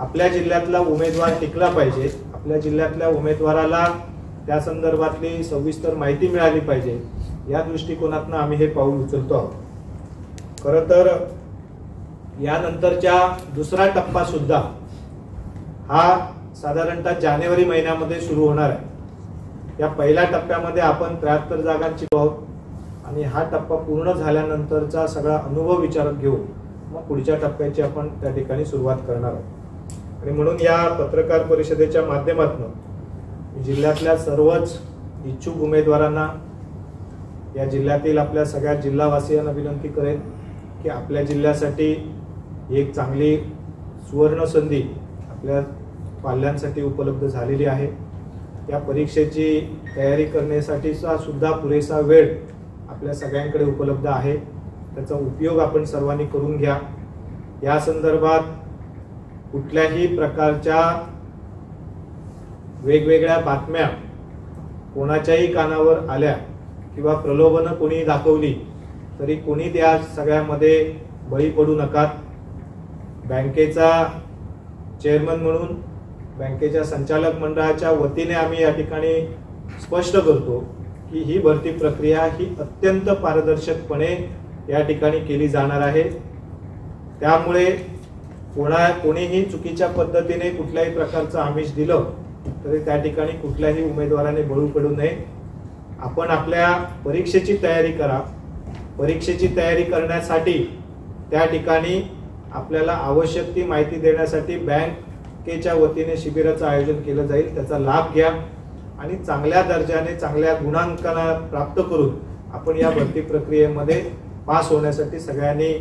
H: आपल्या जिल्ह्यातला उमेदवार टिकला पाहिजे, आपल्या जिल्ह्यातल्या उमेदवाराला त्या संदर्भातली सविस्तर माहिती मिळाली पाहिजे या दृष्टिकोनातून आम्ही हे पाऊल उचलतो आहोत. खरं तर यानंतरच्या दुसरा टप्पा सुद्धा हा साधारणतः जानेवारी महिन्यामध्ये सुरू होणार आहे. या पहिल्या टप्प्यामध्ये आपण 73 जागांची आहोत आणि हा टप्पा पूर्ण झाल्यानंतरचा सगळा अनुभव विचारात घेऊन मग पुढच्या टप्प्याची आपण त्या ठिकाणी सुरुवात करणार आहोत. आणि म्हणून या पत्रकार परिषदेच्या माध्यमातून जिल्ह्यातल्या सर्वच इच्छुक उमेदवारांना, या जिल्ह्यातील आपल्या सगळ्या जिल्हावासियांना विनंती करेन की आपल्या जिल्ह्यासाठी एक चांगली सुवर्ण संधी आपल्या पाल्यांसाठी उपलब्ध झालेली आहे. या परीक्षेची तयारी करण्यासाठीचा सुद्धा पुरेसा वेळ आपल्या सगळ्यांकडे उपलब्ध आहे. त्याचा उपयोग आपण सर्वांनी करून घ्या. या संदर्भात कुठल्याही प्रकारच्या वेगवेगळ्या बातम्या कोणाच्याही कानावर आल्या किंवा प्रलोभनं कोणी दाखवली तरी कोणी त्या सगळ्यामध्ये बळी पडू नका. बँकेचा चेअरमन म्हणून बँकेच्या संचालक मंडळाच्या वतीने आम्ही या ठिकाणी स्पष्ट करतो की ही भरती प्रक्रिया ही अत्यंत पारदर्शकपणे या ठिकाणी केली जाणार आहे. त्यामुळे कोणीही चुकीच्या पद्धतीने कुठल्याही प्रकारचं आमिष दिलं तरी त्या ठिकाणी कुठल्याही उमेदवाराने बळी पडू नये. आपण आपल्या परीक्षेची तयारी करा. परीक्षेची तयारी करण्यासाठी त्या ठिकाणी आपल्याला आवश्यक ती माहिती देण्यासाठी बँकेच्या वतीने शिबिराचं आयोजन केलं जाईल. त्याचा लाभ घ्या आणि चांगल्या दर्जाने चांगल्या गुणांकन प्राप्त करून आपण या भरती प्रक्रियेमध्ये पास होण्यासाठी सगळ्यांनी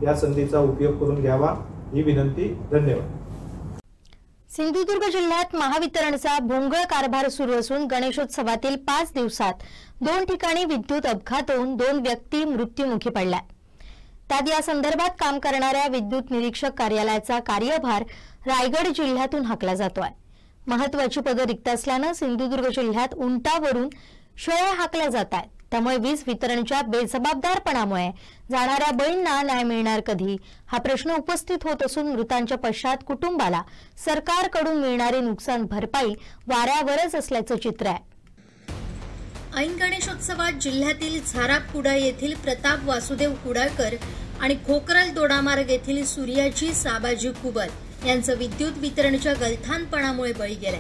H: या संधीचा उपयोग करून घ्यावा ही विनंती. धन्यवाद.
A: सिंधुदुर्ग जिल्ह्यात महावितरणचा भोंगळ कारभार सुरू असून गणेशोत्सवातील 5 दिवसात 2 ठिकाणी विद्युत अपघात होऊन 2 व्यक्ती मृत्युमुखी पडल्या. त्यात या संदर्भात काम करणाऱ्या विद्युत निरीक्षक कार्यालयाचा कार्यभार रायगड जिल्ह्यातून हाकला जातोय. महत्वाची पदं रिक्त असल्यानं सिंधुदुर्ग जिल्ह्यात उंटावरून शेळ्या हाकल्या जात आहेत. त्यामुळे वीज वितरणच्या बेजबाबदारपणामुळे जाणाऱ्या बळींना न्याय मिळणार कधी हा प्रश्न उपस्थित होत असून मृतांच्या पश्चात कुटुंबाला सरकारकडून मिळणारी नुकसान भरपाई वाऱ्यावरच असल्याचं चित्र आहे.
I: ऐन गणेशोत्सवात जिल्ह्यातील झाराप येथील प्रताप वासुदेव कुडाळकर आणि खोकरल दोडामार्ग येथील सूर्याजी साबाजी कुबल यांचं विद्युत वितरणच्या गलथानपणामुळे बळी गेले.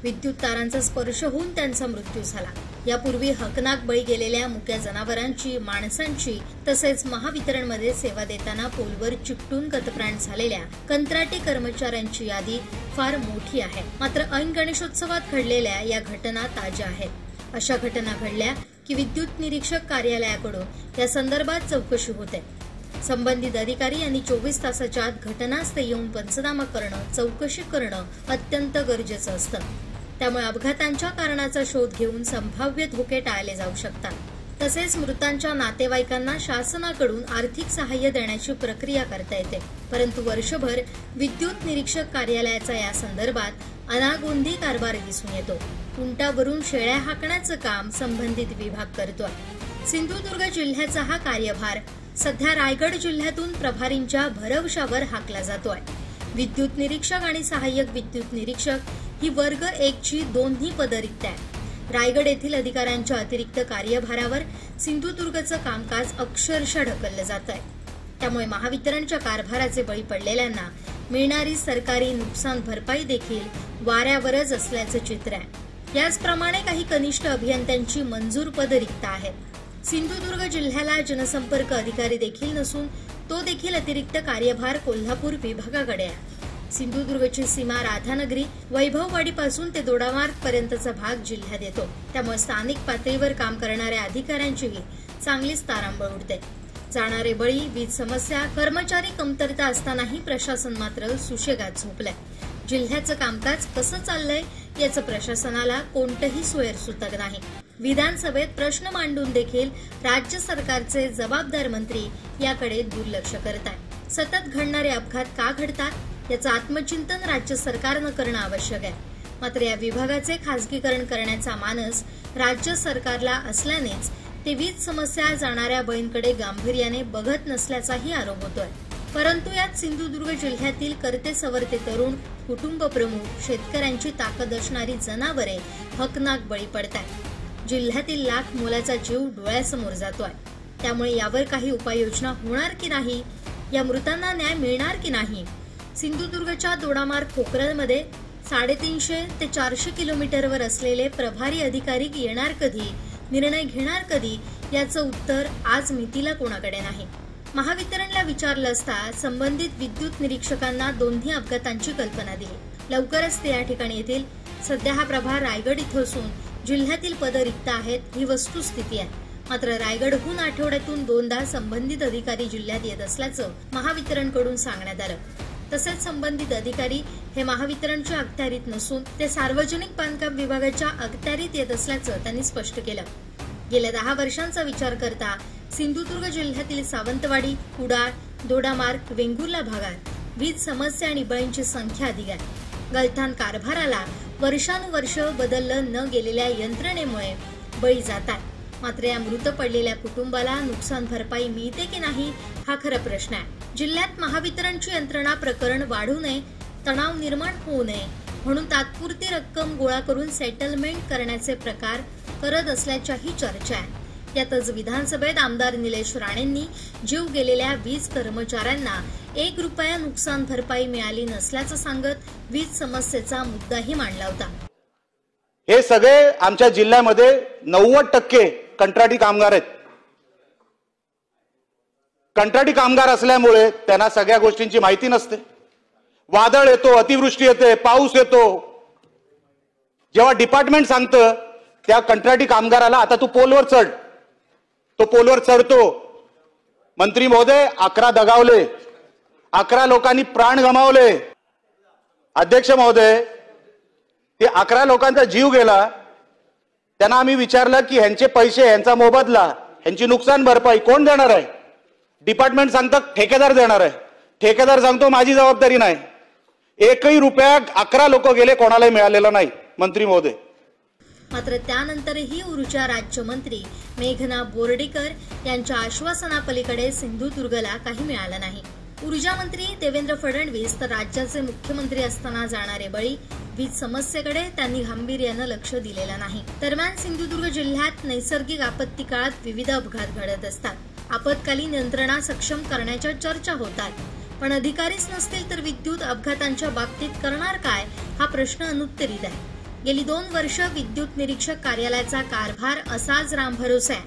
I: विद्युत तारांचा स्पर्श होऊन त्यांचा मृत्यू झाला. यापूर्वी हकनाक बळी गेलेल्या मुक्या जनावरांची, माणसांची तसेच महावितरणमध्ये सेवा देताना पोलवर चिकटून गतप्राण झालेल्या कंत्राटी कर्मचाऱ्यांची यादी फार मोठी आहे. मात्र ऐन गणेशोत्सवात घडलेल्या या घटना ताज्या आहेत. अशा घटना घडल्या की विद्युत निरीक्षक कार्यालयाकडून या संदर्भात चौकशी होते. संबंधित अधिकारी यांनी 24 तासाच्या आत घटनास्थळी येऊन पंचनामा करणं, चौकशी करणं अत्यंत गरजेचं असतं. त्यामुळे अपघातांच्या कारणाचा शोध घेऊन संभाव्य धोके टाळले जाऊ शकतात. तसेच मृतांच्या नातेवाईकांना शासनाकडून आर्थिक सहाय्य देण्याची प्रक्रिया करता येते. परंतु वर्षभर विद्युत निरीक्षक कार्यालयाचा या संदर्भात अनागोंदी कारभार दिसून येतो. उंटावरून शेळ्या हाकण्याचं काम संबंधित विभाग करतोय. सिंधुदुर्ग जिल्ह्याचा हा कार्यभार सध्या रायगड जिल्ह्यातून प्रभारींच्या भरवशावर हाकला जातोय. विद्युत निरीक्षक आणि सहाय्यक विद्युत निरीक्षक ही वर्ग 1 ची दोन्ही पदं रिक्त आहेत. रायगड येथील अधिकाऱ्यांच्या अतिरिक्त कार्यभारावर सिंधुदुर्गचं कामकाज अक्षरशः ढकललं जात आहे. त्यामुळे महावितरणच्या कारभाराचे बळी पडलेल्यांना मिळणारी सरकारी नुकसान भरपाई देखील वाऱ्यावरच असल्याचं चित्र आहे. याचप्रमाणे काही कनिष्ठ अभियंत्यांची मंजूर पदं रिक्त आहेत. सिंधुदुर्ग जिल्ह्याला जनसंपर्क अधिकारी देखील नसून तो देखील अतिरिक्त कार्यभार कोल्हापूर विभागाकडे आहे. सिंधुदुर्गची सीमा राधानगरी, वैभववाडीपासून ते दोडामार्ग पर्यंतचा भाग जिल्ह्यात येतो. त्यामुळे स्थानिक पातळीवर काम करणाऱ्या अधिकाऱ्यांचीही चांगलीच तारांबळ उडते. जाणारे बळी, वीज समस्या, कर्मचारी कमतरता असतानाही प्रशासन मात्र सुशेगात झोपलंय. जिल्ह्याचं कामकाज कसं चाललंय याचं प्रशासनाला कोणतंही सोयरसूतक नाही. विधानसभेत प्रश्न मांडून देखील राज्य सरकारचे जबाबदार मंत्री याकडे दुर्लक्ष करत आहेत. सतत घडणारे अपघात का घडतात याचं आत्मचिंतन राज्य सरकारनं करणं आवश्यक आहे. मात्र या विभागाचे खासगीकरण करण्याचा मानस राज्य सरकारला असल्यानेच ते वीज समस्या जाणाऱ्या बळींकडे गांभीर्याने बघत नसल्याचाही आरोप होतोय. परंतु यात सिंधुदुर्ग जिल्ह्यातील करते सवरते तरुण, कुटुंब प्रमुख, शेतकऱ्यांची ताकद असणारी जनावरे हकनाक बळी पडतायत. जिल्ह्यातील लाख मोलाचा जीव डोळ्यासमोर जातोय. त्यामुळे यावर काही उपाययोजना होणार की नाही, या मृतांना न्याय मिळणार की नाही, सिंधुदुर्गच्या दोडामार्ग खोकरलमध्ये 350 ते 400 किलोमीटरवर असलेले प्रभारी अधिकारी येणार कधी, निर्णय घेणार कधी याचं उत्तर आज मितीला कोणाकडे नाही. महावितरणला विचारलं असता संबंधित विद्युत निरीक्षकांना दोन्ही अपघातांची कल्पना दिली. लवकरच ते या ठिकाणी येतील. सध्या हा प्रभार रायगड इथं असून जिल्ह्यातील पदं रिक्त आहेत ही वस्तुस्थिती आहे. मात्र रायगडहून आठवड्यातून 2दा संबंधित अधिकारी जिल्ह्यात येत असल्याचं महावितरणकडून सांगण्यात आलं. तसेच संबंधित अधिकारी हे महावितरणच्या अखत्यारीत नसून ते सार्वजनिक बांधकाम विभागाच्या अखत्यारीत येत असल्याचं त्यांनी स्पष्ट केलं. गेल्या 10 वर्षांचा विचार करता सिंधुदुर्ग जिल्ह्यातील सावंतवाडी, कुडाळ, दोडामार्ग, वेंगुर्ला भागात वीज समस्या आणि बळींची संख्या अधिक आहे. गलथान कारभाराला वर्षानुवर्ष बदललं न गेलेल्या यंत्रणेमुळे बळी जात आहे. मात्र या मृत पडलेल्या कुटुंबाला नुकसान भरपाई मिळते की नाही हा खरा प्रश्न आहे. जिल्ह्यात महावितरणची यंत्रणा प्रकरण वाढू नये, तणाव निर्माण होऊ नये म्हणून तात्पुरती रक्कम गोळा करून सेटलमेंट करण्याचे प्रकार करत असल्याच्याही चर्चा आहे. यातच विधानसभेत आमदार निलेश राणेंनी जीव गेलेल्या वीज कर्मचाऱ्यांना 1 रुपया नुकसान भरपाई मिळाली नसल्याचं सांगत वीज समस्येचा मुद्दाही मांडला होता.
J: हे सगळे आमच्या जिल्ह्यामध्ये 90% कंत्राटी कामगार आहेत. कंत्राटी कामगार असल्यामुळे त्यांना सगळ्या गोष्टींची माहिती नसते. वादळ येतो, अतिवृष्टी येते, पाऊस येतो, जेव्हा डिपार्टमेंट सांगतं त्या कंत्राटी कामगाराला आता तू पोलवर चढ, तो पोलवर चढतो. मंत्री महोदय 11 दगावले, 11 लोकांनी प्राण गमावले. अध्यक्ष महोदय, ते 11 लोकांचा जीव गेला. त्यांना आम्ही विचारलं की ह्यांचे पैसे, ह्यांचा मोबदला, ह्यांची नुकसान भरपाई कोण देणार आहे? डिपार्टमेंट सांगतं ठेकेदार देणार आहे. ठेकेदार सांगतो माझी जबाबदारी नाही. एकही रुपया 11 लोक गेले, कोणालाही मिळालेला नाही मंत्री महोदय.
I: मात्र त्यानंतरही ऊर्जा राज्यमंत्री मेघना बोर्डीकर यांच्या आश्वासनापलीकडे सिंधुदुर्गला काही मिळालं नाही. ऊर्जा मंत्री देवेंद्र फडणवीस तर राज्याचे मुख्यमंत्री असताना जाणारे बळी, वीज समस्येकडे त्यांनी गांभीर्यानं लक्ष दिलेलं नाही. दरम्यान सिंधुदुर्ग जिल्ह्यात नैसर्गिक आपत्ती काळात विविध अपघात घडत असतात. आपत्कालीन यंत्रणा सक्षम करण्याच्या चर्चा होतात, पण अधिकारीच नसतील तर विद्युत अपघातांच्या बाबतीत करणार काय हा प्रश्न अनुत्तरित आहे. गेली 2 वर्ष विद्युत निरीक्षक कार्यालयाचा कारभार असाच रामभरोसा आहे.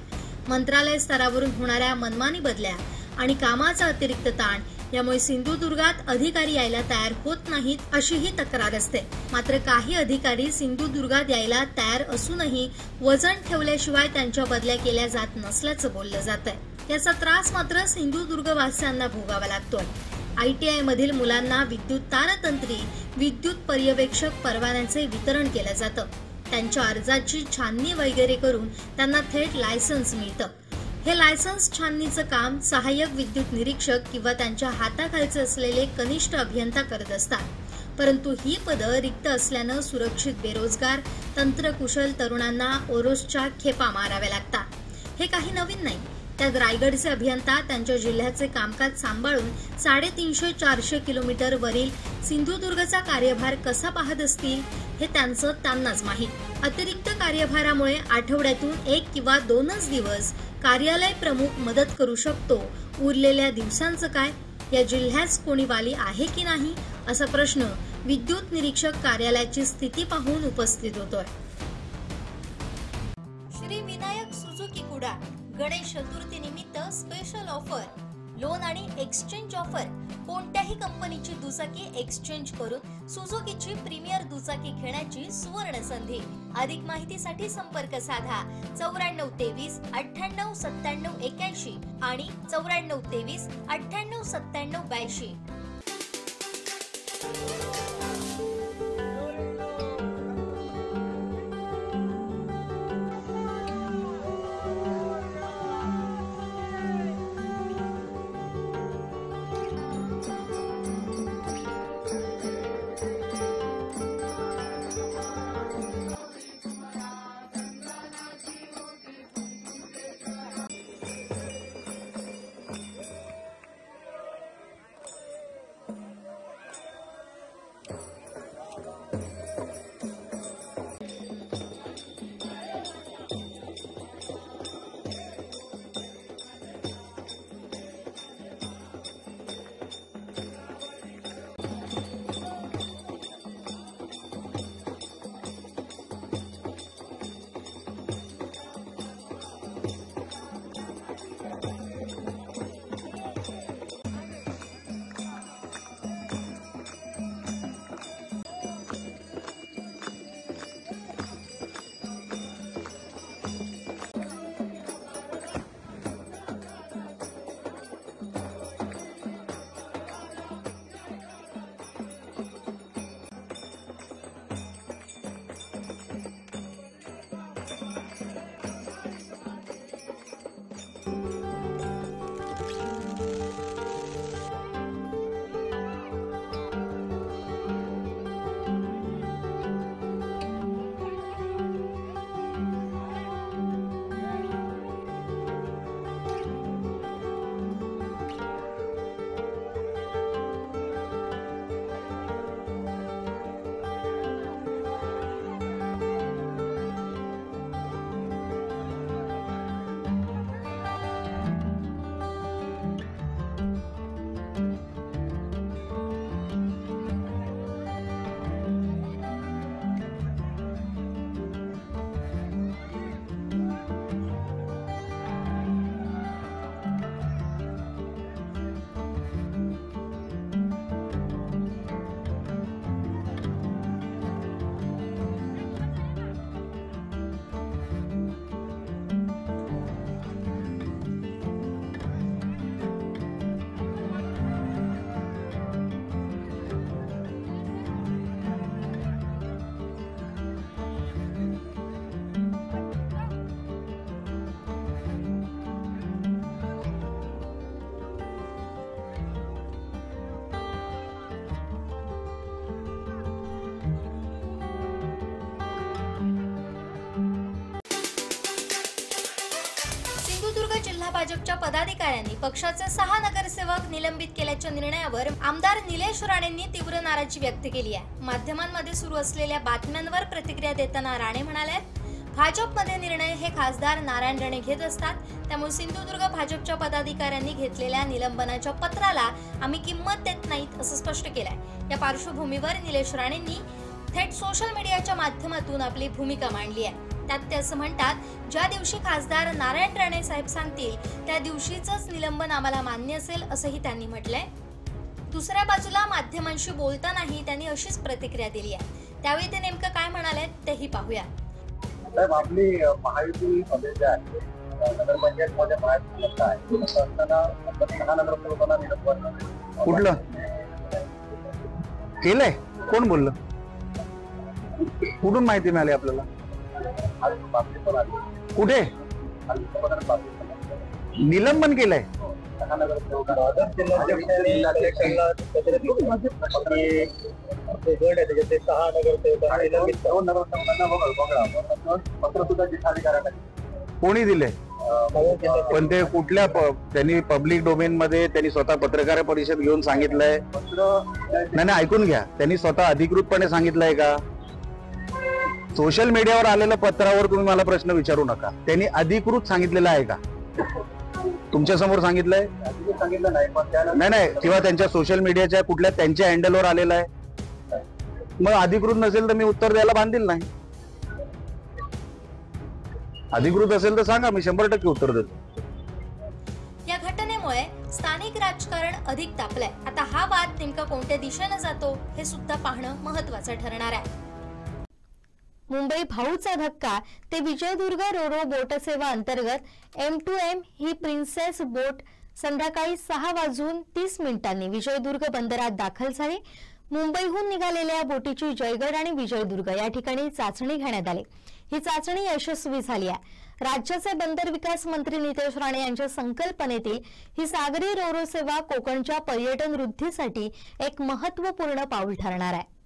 I: मंत्रालय स्तरावरून होणाऱ्या मनमानी बदल्या आणि कामाचा अतिरिक्त ताण यामुळे सिंधुदुर्गात अधिकारी यायला तयार होत नाहीत अशीही तक्रार असते. मात्र काही अधिकारी सिंधुदुर्गात यायला तयार असूनही वजन ठेवल्याशिवाय त्यांच्या बदल्या केल्या जात नसल्याचं बोललं जात आहे. याचा त्रास मात्र सिंधुदुर्गवासियांना भोगावा लागतोय. ITI मधील मुलांना विद्युत तारतंत्री विद्युत पर्यवेक्षक परवान्याचे वितरण केलं जातं. त्यांच्या अर्जाची छाननी वगैरे करून त्यांना थेट लायसन्स मिळतं. हे लायसन्स छाननीचं काम सहाय्यक विद्युत निरीक्षक किंवा त्यांच्या हाताखालचे असलेले कनिष्ठ अभियंता करत असतात. परंतु ही पदं रिक्त असल्यानं सुरक्षित बेरोजगार तंत्रकुशल तरुणांना ओरोसच्या खेपा माराव्या लागतात. हे काही नवीन नाही. त्यात रायगडचे अभियंता त्यांच्या जिल्ह्याचे कामकाज सांभाळून 350-400 किलोमीटर वरील सिंधुदुर्गचा कार्यभार कसा पाहत असतील हे त्यांचं त्यांनाच माहीत. अतिरिक्त कार्यभारामुळे आठवड्यातून 1 किंवा 2च दिवस कार्यालय प्रमुख मदत करू शकतो. उरलेल्या दिवसांचं काय? या जिल्ह्यात कोणी वाली आहे की नाही असा प्रश्न विद्युत निरीक्षक कार्यालयाची स्थिती पाहून उपस्थित होतोय. श्री विनायक सुझुकी कुडा गणेश चतुर्थी निमित्त स्पेशल ऑफर, लोन आणि एक्सचेंज ऑफर. कोणत्याही कंपनीची दुचाकी एक्सचेंज करून सुझुकीची प्रीमियर दुचाकी घेण्याची सुवर्ण संधी. अधिक माहितीसाठी संपर्क साधा 9423 98 97 81 आणि 9423 98 97 82. भाजपच्या पदाधिकाऱ्यांनी पक्षाचे 6 नगरसेवक निलंबित केल्याच्या निर्णयावर आमदार निलेश राणेंनी तीव्र नाराजी व्यक्त केली आहे. माध्यमांमध्ये सुरू असलेल्या बातम्यांवर प्रतिक्रिया देताना राणे म्हणाले, भाजपमध्ये निर्णय हे खासदार नारायण राणे घेत असतात, त्यामुळे सिंधुदुर्ग भाजपच्या पदाधिकाऱ्यांनी घेतलेल्या निलंबनाच्या पत्राला आम्ही किंमत देत नाहीत असं स्पष्ट केलंय. या पार्श्वभूमीवर निलेश राणेंनी थेट सोशल मीडियाच्या माध्यमातून आपली भूमिका मांडली आहे. त्यात ते असं म्हणतात, ज्या दिवशी खासदार नारायण राणे साहेब सांगतील त्या दिवशीच निलंबन आम्हाला मान्य असेल असंही त्यांनी म्हटलंय. दुसऱ्या बाजूला माध्यमांशी बोलतानाही त्यांनी अशीच प्रतिक्रिया दिली आहे. त्यावेळी ते नेमकं काय म्हणाले तेही पाहूया.
C: साहेब, आपली महायुतीमध्ये जे आहे नगरपंचायतमध्ये महायुती आहे, असताना आपण 6 नगरसेवकांना निलंबन
J: कुठलं केलंय? कोण बोललं? कुठून माहिती मिळाली आपल्याला? कुठे निलंबन केलंय? कोणी दिले? पण ते कुठल्या त्यांनी पब्लिक डोमेन मध्ये त्यांनी स्वतः पत्रकार परिषद घेऊन सांगितलंय? नाही, ऐकून घ्या. त्यांनी स्वतः अधिकृतपणे सांगितलंय का? सोशल मीडियावर आलेल्या पत्रावर तुम्ही मला प्रश्न विचारू नका. त्यांनी अधिकृत सांगितलेलं आहे का? तुमच्या समोर सांगितलंय? नाही, किंवा त्यांच्या सोशल मीडियाच्या कुठल्या त्यांच्या हँडलवर आलेलं आहे? मग अधिकृत नसेल तर मी उत्तर द्यायला बांधील नाही. अधिकृत असेल तर सांगा, मी 100% उत्तर देतो.
I: या घटनेमुळे स्थानिक राजकारण अधिक तापलंय. आता हा वाद नेमका कोणत्या दिशेने जातो हे सुद्धा पाहणं महत्त्वाचं ठरणार आहे.
A: मुंबई भाऊचा धक्का ते विजयदुर्ग रोरो बोट सेवा अंतर्गत M2M ही प्रिन्सेस बोट संध्याकाळी 6:30 विजयदुर्ग बंदरात दाखल झाली. मुंबईहून निघालेल्या बोटीची जयगड आणि विजयदुर्ग या ठिकाणी चाचणी घेण्यात आली. ही चाचणी यशस्वी झाली आहे. राज्याचे बंदर विकास मंत्री नितेश राणे यांच्या संकल्पनेतील ही सागरी रोरो सेवा कोकणच्या पर्यटन वृद्धीसाठी एक महत्त्वपूर्ण पाऊल ठरणार आहे.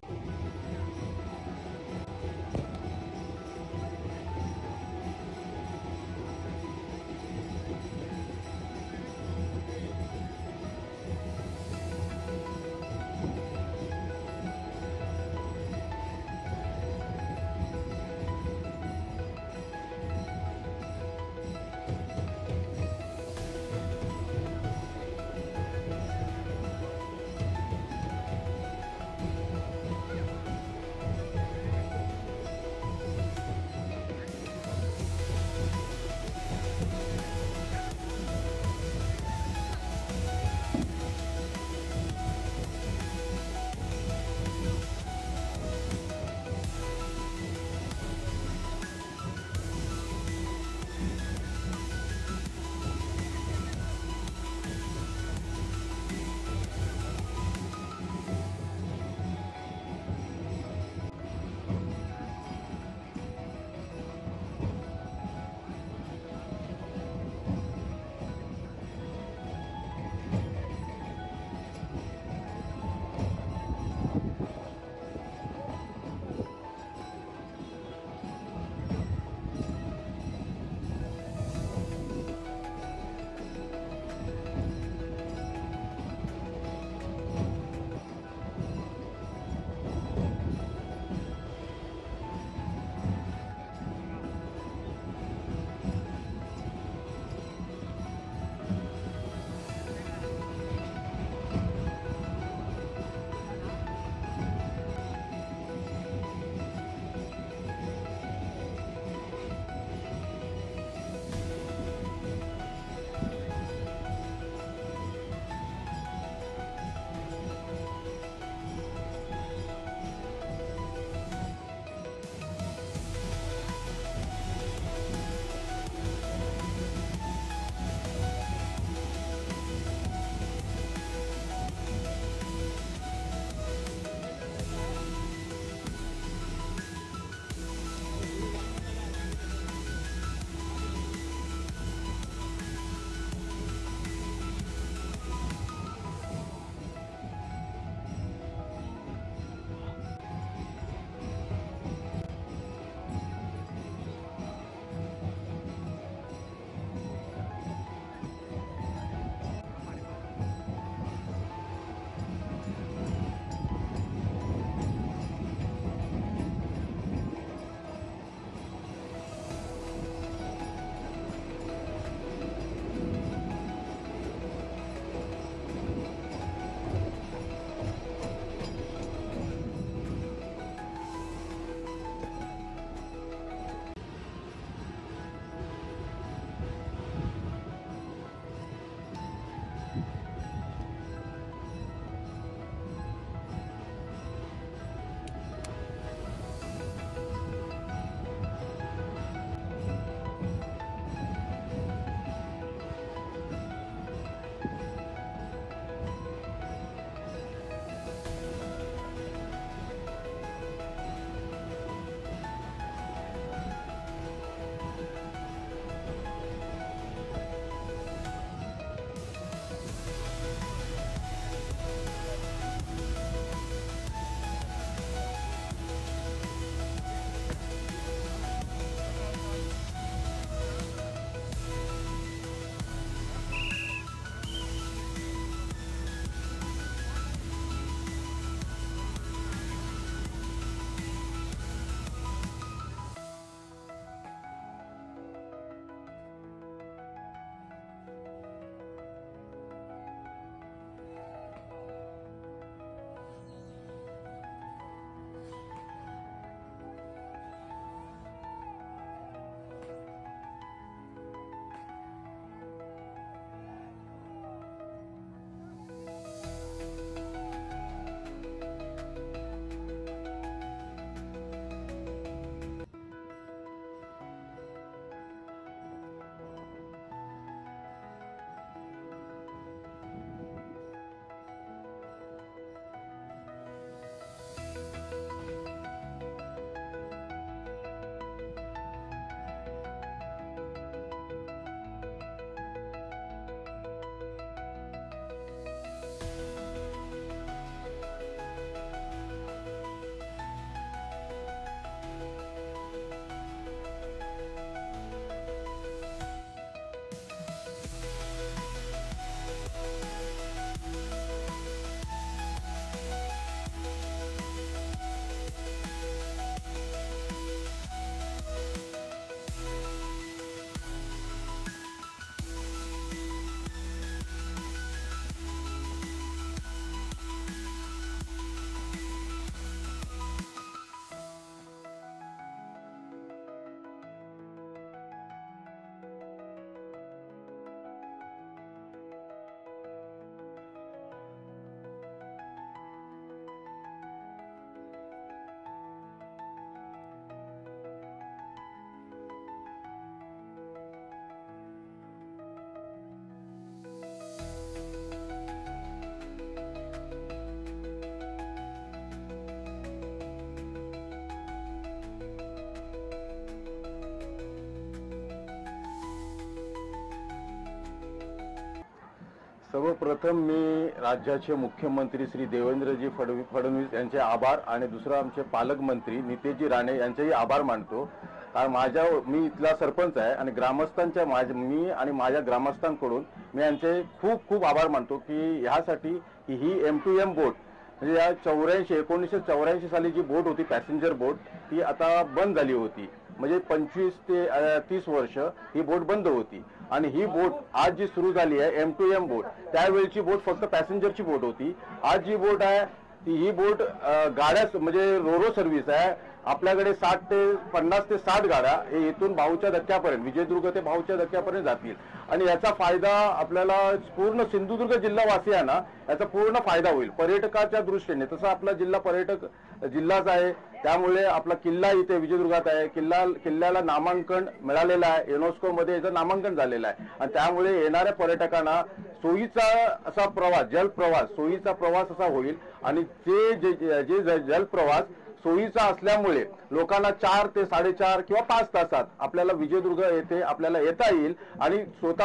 J: सर्वप्रथम मी राज्याचे मुख्यमंत्री श्री देवेंद्रजी फडणवीस यांचे आभार आणि दुसरा आमचे पालकमंत्री नितेशजी राणे यांचेही आभार मानतो. मी इथला सरपंच आहे आणि ग्रामस्थांच्या मी आणि माझ्या ग्रामस्थांकडून मी यांचे खूप खूप आभार मानतो की ह्यासाठी की ही M2M बोट म्हणजे या 1984 साली जी बोट होती पॅसेंजर बोट ती आता बंद झाली होती. म्हणजे 25 ते 30 वर्ष ही बोट बंद होती आणि ही बोट आज जी सुरू झाली आहे M2M बोट, त्यावेळची बोट फक्त पॅसेंजरची बोट होती. आज जी बोट आहे ही बोट गाड्या म्हणजे रोरो सर्व्हिस आहे. आपल्याकडे 50 ते 60 गाड्या हे इथून भाऊच्या धक्क्यापर्यंत विजयदुर्ग ते भाऊच्या धक्क्यापर्यंत जातील आणि याचा फायदा आपल्याला पूर्ण सिंधुदुर्ग जिल्हावासियांना याचा पूर्ण फायदा होईल. पर्यटकाच्या दृष्टीने तसं आपला जिल्हा पर्यटक जिल्हाच आहे, त्यामुळे आपला किल्ला इथे विजयदुर्गात आहे. किल्ल्याला नामांकन मिळालेलं आहे, युनेस्को मध्ये याचं नामांकन झालेलं आहे आणि त्यामुळे येणाऱ्या पर्यटकांना सोयीचा असा प्रवास सोयीचा प्रवास असा होईल आणि जे जलप्रवास सोयीचा असल्यामुळे लोकांना 4 ते 4.5 किंवा 5 तासात आपल्याला विजयदुर्ग येथे आपल्याला येता येईल आणि स्वतः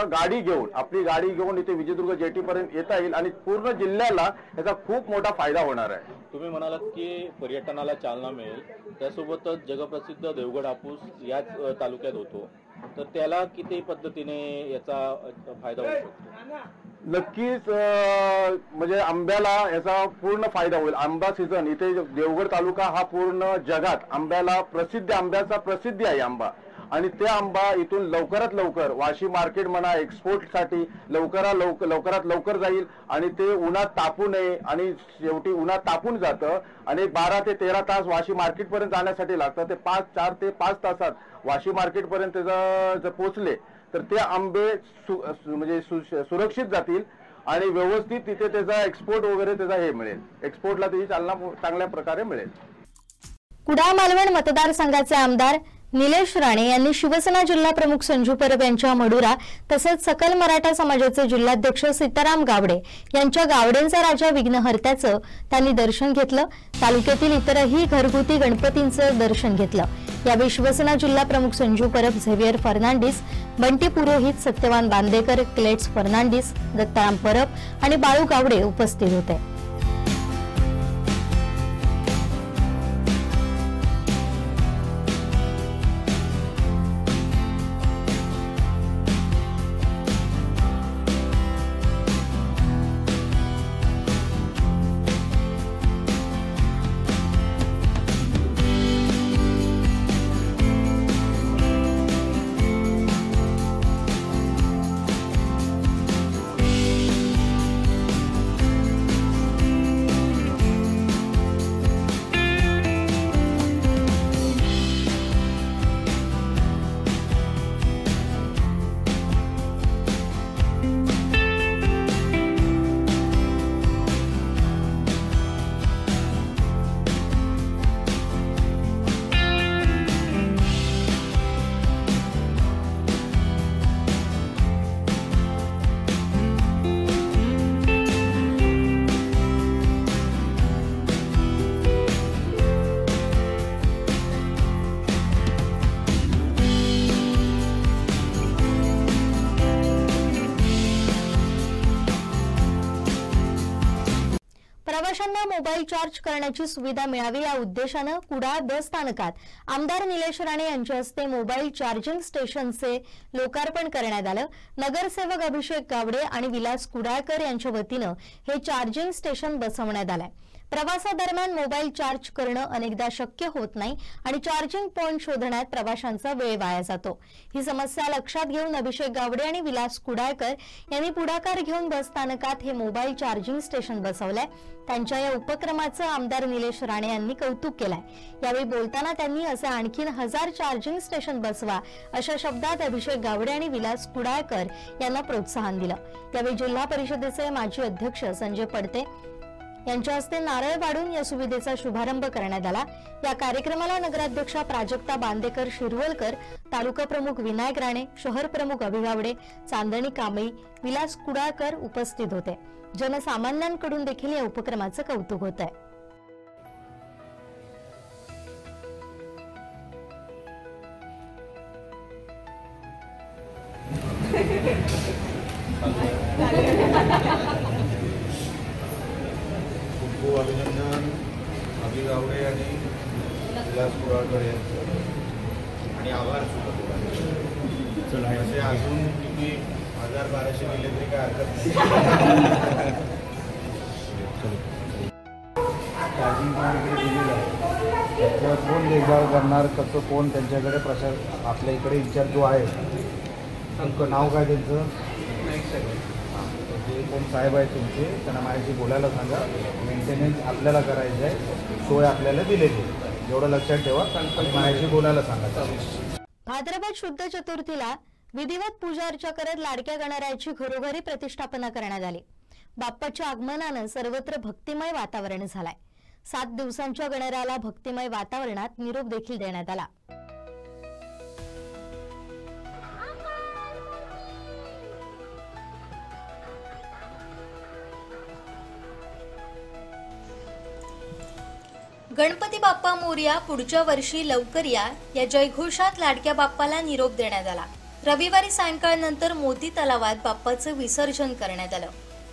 J: आपली गाडी घेऊन इथे विजयदुर्ग जेटीपर्यंत येता येईल आणि पूर्ण जिल्ह्याला याचा खूप मोठा फायदा होणार आहे.
K: तुम्ही म्हणालात की पर्यटनाला चालना मिळेल, त्यासोबतच जगप्रसिद्ध देवगड हापूस याच तालुक्यात होतो, तर त्याला किती पद्धतीने याचा फायदा होऊ शकतो?
J: नक्कीच म्हणजे आंब्याला याचा पूर्ण फायदा होईल. आंबा सीझन इथे देवगड तालुका हा पूर्ण जगात आंब्याचा प्रसिद्धी आहे आंबा आणि ते आंबा इथून लवकरात लवकर वाशी मार्केट म्हणा एक्सपोर्टसाठी लवकरात लवकर जाईल आणि ते उन्हात तापू नये आणि शेवटी उन्हात तापून जातं आणि 12 ते 13 तास वाशी मार्केटपर्यंत जाण्यासाठी लागतं. ते 4 ते 5 तासात वाशी मार्केटपर्यंत जर पोहोचले तर ते आंबे म्हणजे सुरक्षित जातील आणि व्यवस्थित तिथे त्याचा एक्सपोर्ट वगैरे त्याचा हे मिळेल. एक्सपोर्टला त्याची चालना चांगल्या प्रकारे मिळेल.
A: कुडाळ मालवण मतदारसंघाचे आमदार निलेश राणे यांनी शिवसेना जिल्हा प्रमुख संजू परब यांच्या मडुरा तसेच सकल मराठा समाजाचे जिल्हाध्यक्ष सीताराम गावडे यांच्या गावडेंचा राजा विघ्नहर्त्याचं त्यांनी दर्शन घेतलं. तालुक्यातील इतरही घरगुती गणपतींचं दर्शन घेतलं. यावेळी शिवसेना जिल्हा प्रमुख संजू परब, झेवियर फर्नांडिस, बंटी पुरोहित, सत्यवान बांदेकर, क्लेट्स फर्नांडिस, दत्ताराम परब आणि बाळू गावडे उपस्थित होते. प्रवाशांना मोबाईल चार्ज करण्याची सुविधा मिळावी या उद्देशानं कुडाळ बस स्थानकात आमदार निलेश राणे यांच्या हस्ते मोबाईल चार्जिंग स्टेशनचे लोकार्पण करण्यात आलं. नगरसेवक अभिषेक गावडे आणि विलास कुडाळकर यांच्या वतीनं हे चार्जिंग स्टेशन बसवण्यात आलंय. प्रवासादरम्यान मोबाईल चार्ज करणं अनेकदा शक्य होत नाही आणि चार्जिंग पॉइंट शोधण्यात प्रवाशांचा वेळ वाया जातो. ही समस्या लक्षात घेऊन अभिषेक गावडे आणि विलास कुडाळकर यांनी पुढाकार घेऊन बसस्थानकात हे मोबाईल चार्जिंग स्टेशन बसवलंय. त्यांच्या या उपक्रमाचं आमदार निलेश राणे यांनी कौतुक केलंय. यावेळी बोलताना त्यांनी असे आणखीन 1000 चार्जिंग स्टेशन बसवा अशा शब्दात अभिषेक गावडे आणि विलास कुडाळकर यांना प्रोत्साहन दिलं. यावेळी जिल्हा परिषदेचे माजी अध्यक्ष संजय पडते यांच्या हस्ते नारळ वाढून या सुविधेचा शुभारंभ करण्यात आला. या कार्यक्रमाला नगराध्यक्षा प्राजक्ता बांदेकर शिरवलकर, तालुका प्रमुख विनायक राणे, शहर प्रमुख अभिगावडे, चांदणी कांबळी, विलास कुडाळकर उपस्थित होते. जनसामान्यांकडून देखील या उपक्रमाचं कौतुक होत आहे.
H: खूप अभिनंदन अभि गावडे आणि विलास कुडाळकर यांचं आणि आभार सुद्धा. असे अजून किती 1000-1200 मिळले तरी काय हरकत नाही. त्याच्यावर कोण देखभाल करणार, कसं कोण त्यांच्याकडे प्रशासन आपल्या इकडे इन्चार्ज जो आहे तुमचं नाव काय त्यांचं ते कोण साहेब आहे तुमचे, त्यांना माझ्याशी बोलायला सांगा. मेंटेनन्स आपल्याला करायचं आहे, सोय आपल्याला दिलेली आहे, एवढं लक्षात ठेवा. आणि माझ्याशी बोलायला सांगा.
A: भाद्रपद शुद्ध चतुर्थीला विधिवत पूजा अर्चा करत लाडक्या गणरायाची घरोघरी प्रतिष्ठापना करण्यात आली. बाप्पाच्या आगमनानं सर्वत्र भक्तिमय वातावरण झालंय. 7 दिवसांच्या गणरायाला भक्तिमय वातावरणात निरोप देखील देण्यात आला.
I: गणपती बाप्पा मोरया, पुढच्या वर्षी लवकर या जयघोषात लाडक्या बाप्पाला निरोप देण्यात आला. रविवारी सायंकाळनंतर मोती तलावात बाप्पाचं विसर्जन करण्यात आलं.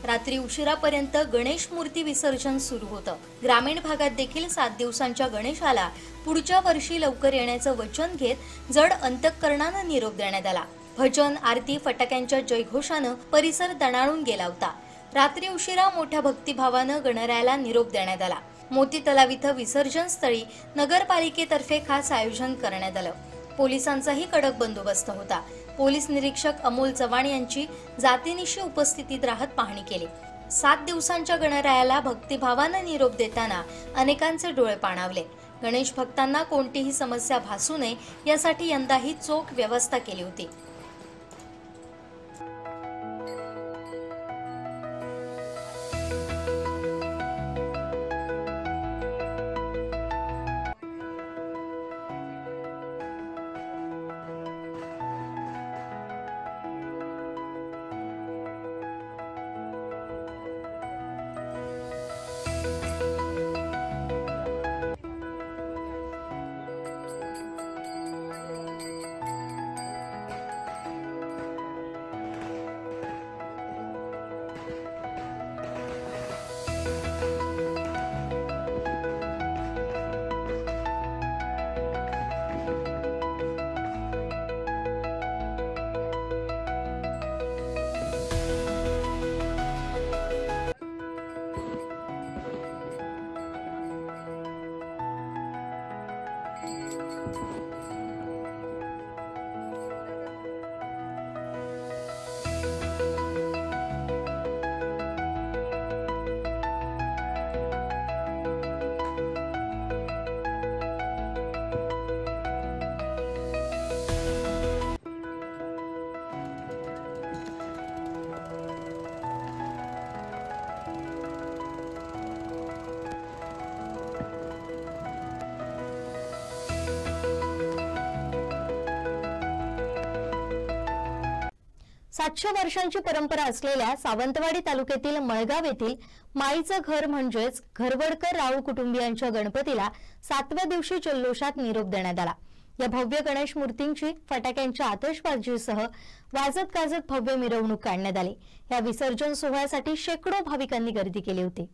I: रात्री उशिरापर्यंत गणेश मूर्ती विसर्जन सुरू होतं. ग्रामीण भागात देखील 7 दिवसांच्या गणेशाला पुढच्या वर्षी लवकर येण्याचं वचन घेत जड अंतःकरणानं निरोप देण्यात आला. भजन, आरती, फटाक्यांच्या जयघोषानं परिसर दणाणून गेला होता. रात्री उशिरा मोठ्या भक्तिभावानं गणरायाला निरोप देण्यात आला. मोती तलाव इथं विसर्जन स्थळी नगरपालिकेतर्फे खास आयोजन करण्यात आलं. पोलिसांचाही कडक बंदोबस्त होता. पोलीस निरीक्षक अमोल चव्हाण यांची जातीनिशी उपस्थितीत राहत पाहणी केली. 7 दिवसांच्या गणरायाला भक्तिभावानं निरोप देताना अनेकांचे डोळे पाणावले. गणेश भक्तांना कोणतीही समस्या भासू नये यासाठी यंदाही चोख व्यवस्था केली होती.
A: सातशे वर्षांची परंपरा असलेल्या सावंतवाडी तालुक्यातील मळगाव येथील माईचं घर म्हणजेच घरवडकर राऊळ कुटुंबियांच्या गणपतीला 7व्या दिवशी जल्लोषात निरोप देण्यात आला. या भव्य गणेश मूर्तींची फटाक्यांच्या आतषबाजीसह वाजत गाजत भव्य मिरवणूक काढण्यात आली. या विसर्जन सोहळ्यासाठी शेकडो भाविकांनी गर्दी केली होती.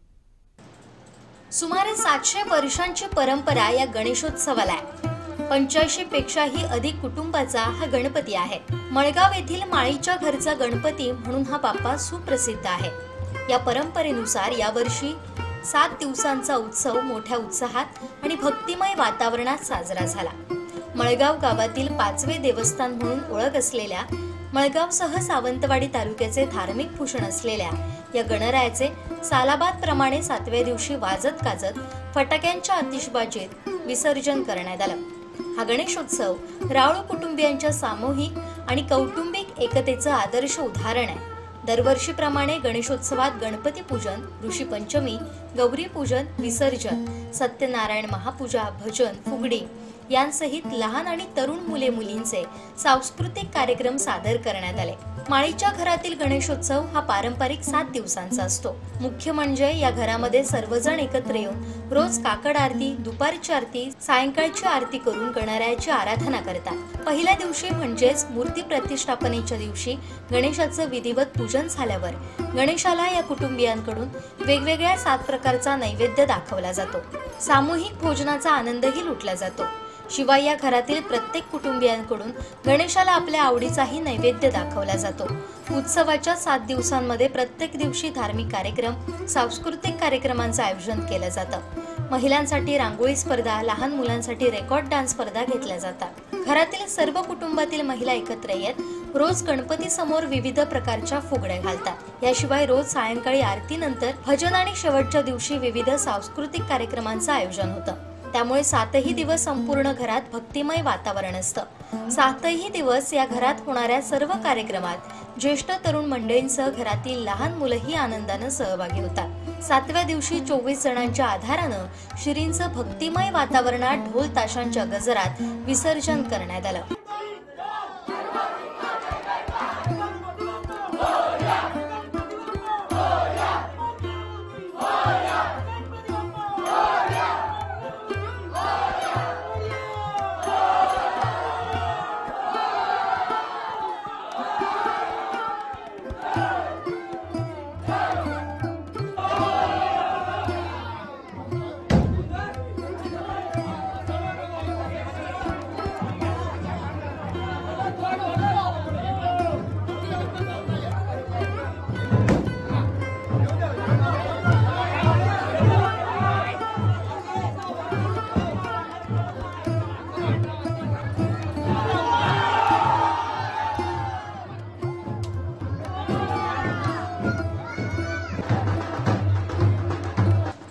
I: सुमारे 700 वर्षांची परंपरा या गणेशोत्सवाला आहे. 85 पेक्षाही अधिक कुटुंबाचा हा गणपती आहे. मळगाव येथील माळीच्या घरचा गणपती म्हणून हा बाप्पा सुप्रसिद्ध आहे. या परंपरेनुसार यावर्षी 7 दिवसांचा उत्सव मोठ्या उत्साहात आणि भक्तिमय वातावरणात साजरा झाला. मळगाव गावातील 5वे देवस्थान म्हणून ओळख असलेल्या मळगावसह सावंतवाडी तालुक्याचे धार्मिक भूषण असलेल्या या गणरायाचे सालाबाद प्रमाणे 7व्या दिवशी वाजत गाजत फटाक्यांच्या आतिषबाजीत विसर्जन करण्यात आलं. हा गणेशोत्सव राऊळ कुटुंबियांच्या सामूहिक आणि कौटुंबिक एकतेचं आदर्श उदाहरण आहे. दरवर्षीप्रमाणे गणेशोत्सवात गणपती पूजन, ऋषी पंचमी, गौरी पूजन, विसर्जन, सत्यनारायण महापूजा, भजन, फुगडी यांसहित लहान आणि तरुण मुले मुलींचे सांस्कृतिक कार्यक्रम सादर करण्यात आले. माळीच्या घरातील गणेशोत्सव हा पारंपरिक 7 दिवसांचा असतो। मुख्य म्हणजे या घरामध्ये सर्वजण एकत्र येऊन रोज काकड आरती, दुपारची आरती, सायंकाळची आरती करून गणरायाची आराधना करतात। पहिल्या दिवशी म्हणजेच मूर्ती प्रतिष्ठापनेच्या दिवशी गणेशाचं विधिवत पूजन झाल्यावर गणेशाला या कुटुंबियांकडून वेगवेगळ्या 7 प्रकारचा नैवेद्य दाखवला जातो। सामूहिक भोजनाचा आनंदही लुटला जातो। शिवाय या घरातील प्रत्येक कुटुंबियांकडून गणेशाला आपल्या आवडीचाही नैवेद्य दाखवला जातो। उत्सवाच्या 7 दिवसांमध्ये प्रत्येक दिवशी धार्मिक कार्यक्रम, सांस्कृतिक कार्यक्रमांचं आयोजन केलं जातं। महिलांसाठी रांगोळी स्पर्धा, लहान मुलांसाठी रेकॉर्ड डान्स स्पर्धा घेतल्या जातात। घरातील सर्व कुटुंबातील महिला एकत्र येत रोज गणपती समोर विविध प्रकारच्या फुगड्या घालतात। याशिवाय रोज सायंकाळी आरतीनंतर भजन आणि शेवटच्या दिवशी विविध सांस्कृतिक कार्यक्रमांचं आयोजन होतं। त्यामुळे 7ही दिवस संपूर्ण घरात भक्तिमय वातावरण असतं। 7ही दिवस या घरात होणाऱ्या सर्व कार्यक्रमात ज्येष्ठ तरुण मंडळींसह घरातील लहान मुलंही आनंदानं सहभागी होतात। 7व्या दिवशी 24 जणांच्या आधारानं श्रींचं भक्तिमय वातावरणात ढोल ताशांच्या गजरात विसर्जन करण्यात आलं।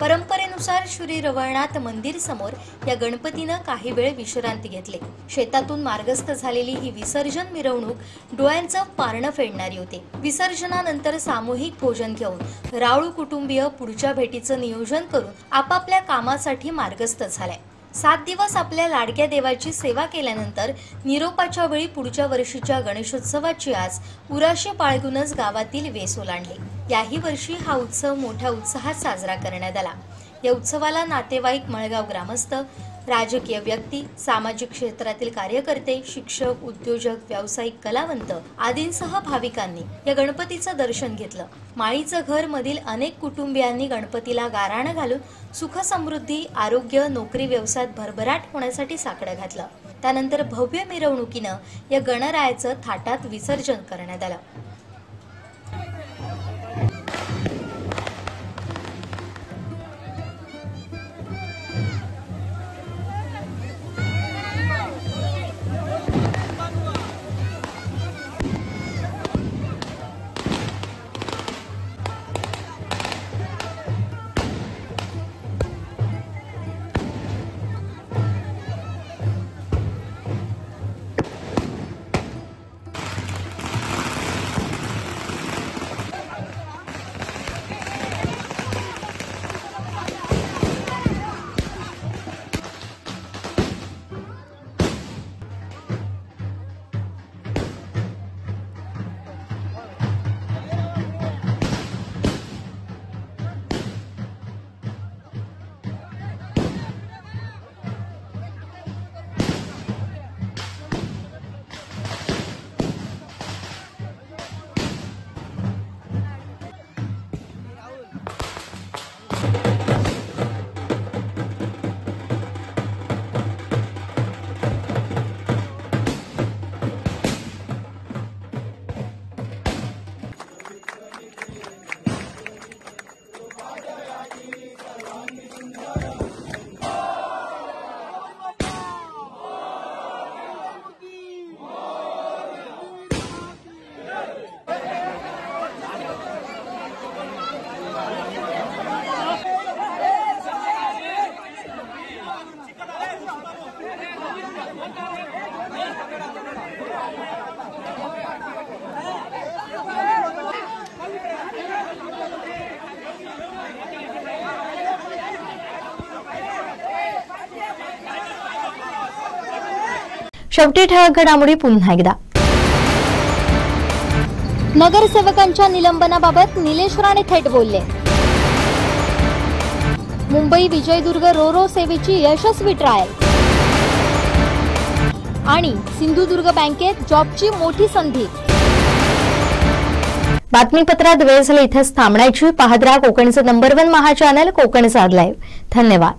I: परंपरेनुसार श्री रवळनाथ मंदिर समोर या गणपतीनं काही वेळ विश्रांती घेतली। शेतातून मार्गस्थ झालेली ही विसर्जन मिरवणूक डोळ्यांचं पारणं फेडणारी होती। विसर्जनानंतर सामूहिक भोजन घेऊन राऊळ कुटुंबीय पुढच्या भेटीचं नियोजन करून आपापल्या कामासाठी मार्गस्थ झाले। 7 दिवस आपल्या लाडक्या देवाची सेवा केल्यानंतर निरोपाच्या वेळी पुढच्या वर्षीच्या गणेशोत्सवाची आज उराशी बाळगूनच गावातील वेस ओलांडली। याही वर्षी हा उत्सव मोठ्या उत्साहात साजरा करण्यात आला। या उत्सवाला नातेवाईक, मळगाव ग्रामस्थ, राजकीय व्यक्ती, सामाजिक क्षेत्रातील कार्यकर्ते, शिक्षक, उद्योजक, व्यावसायिक, कलावंत आदींसह भाविकांनी या गणपतीचं दर्शन घेतलं। माळीचं घर मधील अनेक कुटुंबियांनी गणपतीला गाराणं घालून सुख समृद्धी, आरोग्य, नोकरी व्यवसायात भरभराट होण्यासाठी साकडं घातलं। त्यानंतर भव्य मिरवणुकीनं या गणरायाचं थाटात विसर्जन करण्यात आलं।
A: शेवटी ठळक घडामोडी पुन्हा एकदा।
I: नगरसेवकांच्या निलंबनाबाबत निलेश राणे थेट बोलले. मुंबई विजयदुर्ग रोरो सेवेची यशस्वी ट्रायल आणि सिंधुदुर्ग बँकेत जॉबची मोठी संधी.
A: बातमीपत्रात वेळ झाली इथेच थांबण्याची. पाहत राहा कोकणचं नंबर 1 महा चॅनल कोकण साध लाईव्ह. धन्यवाद.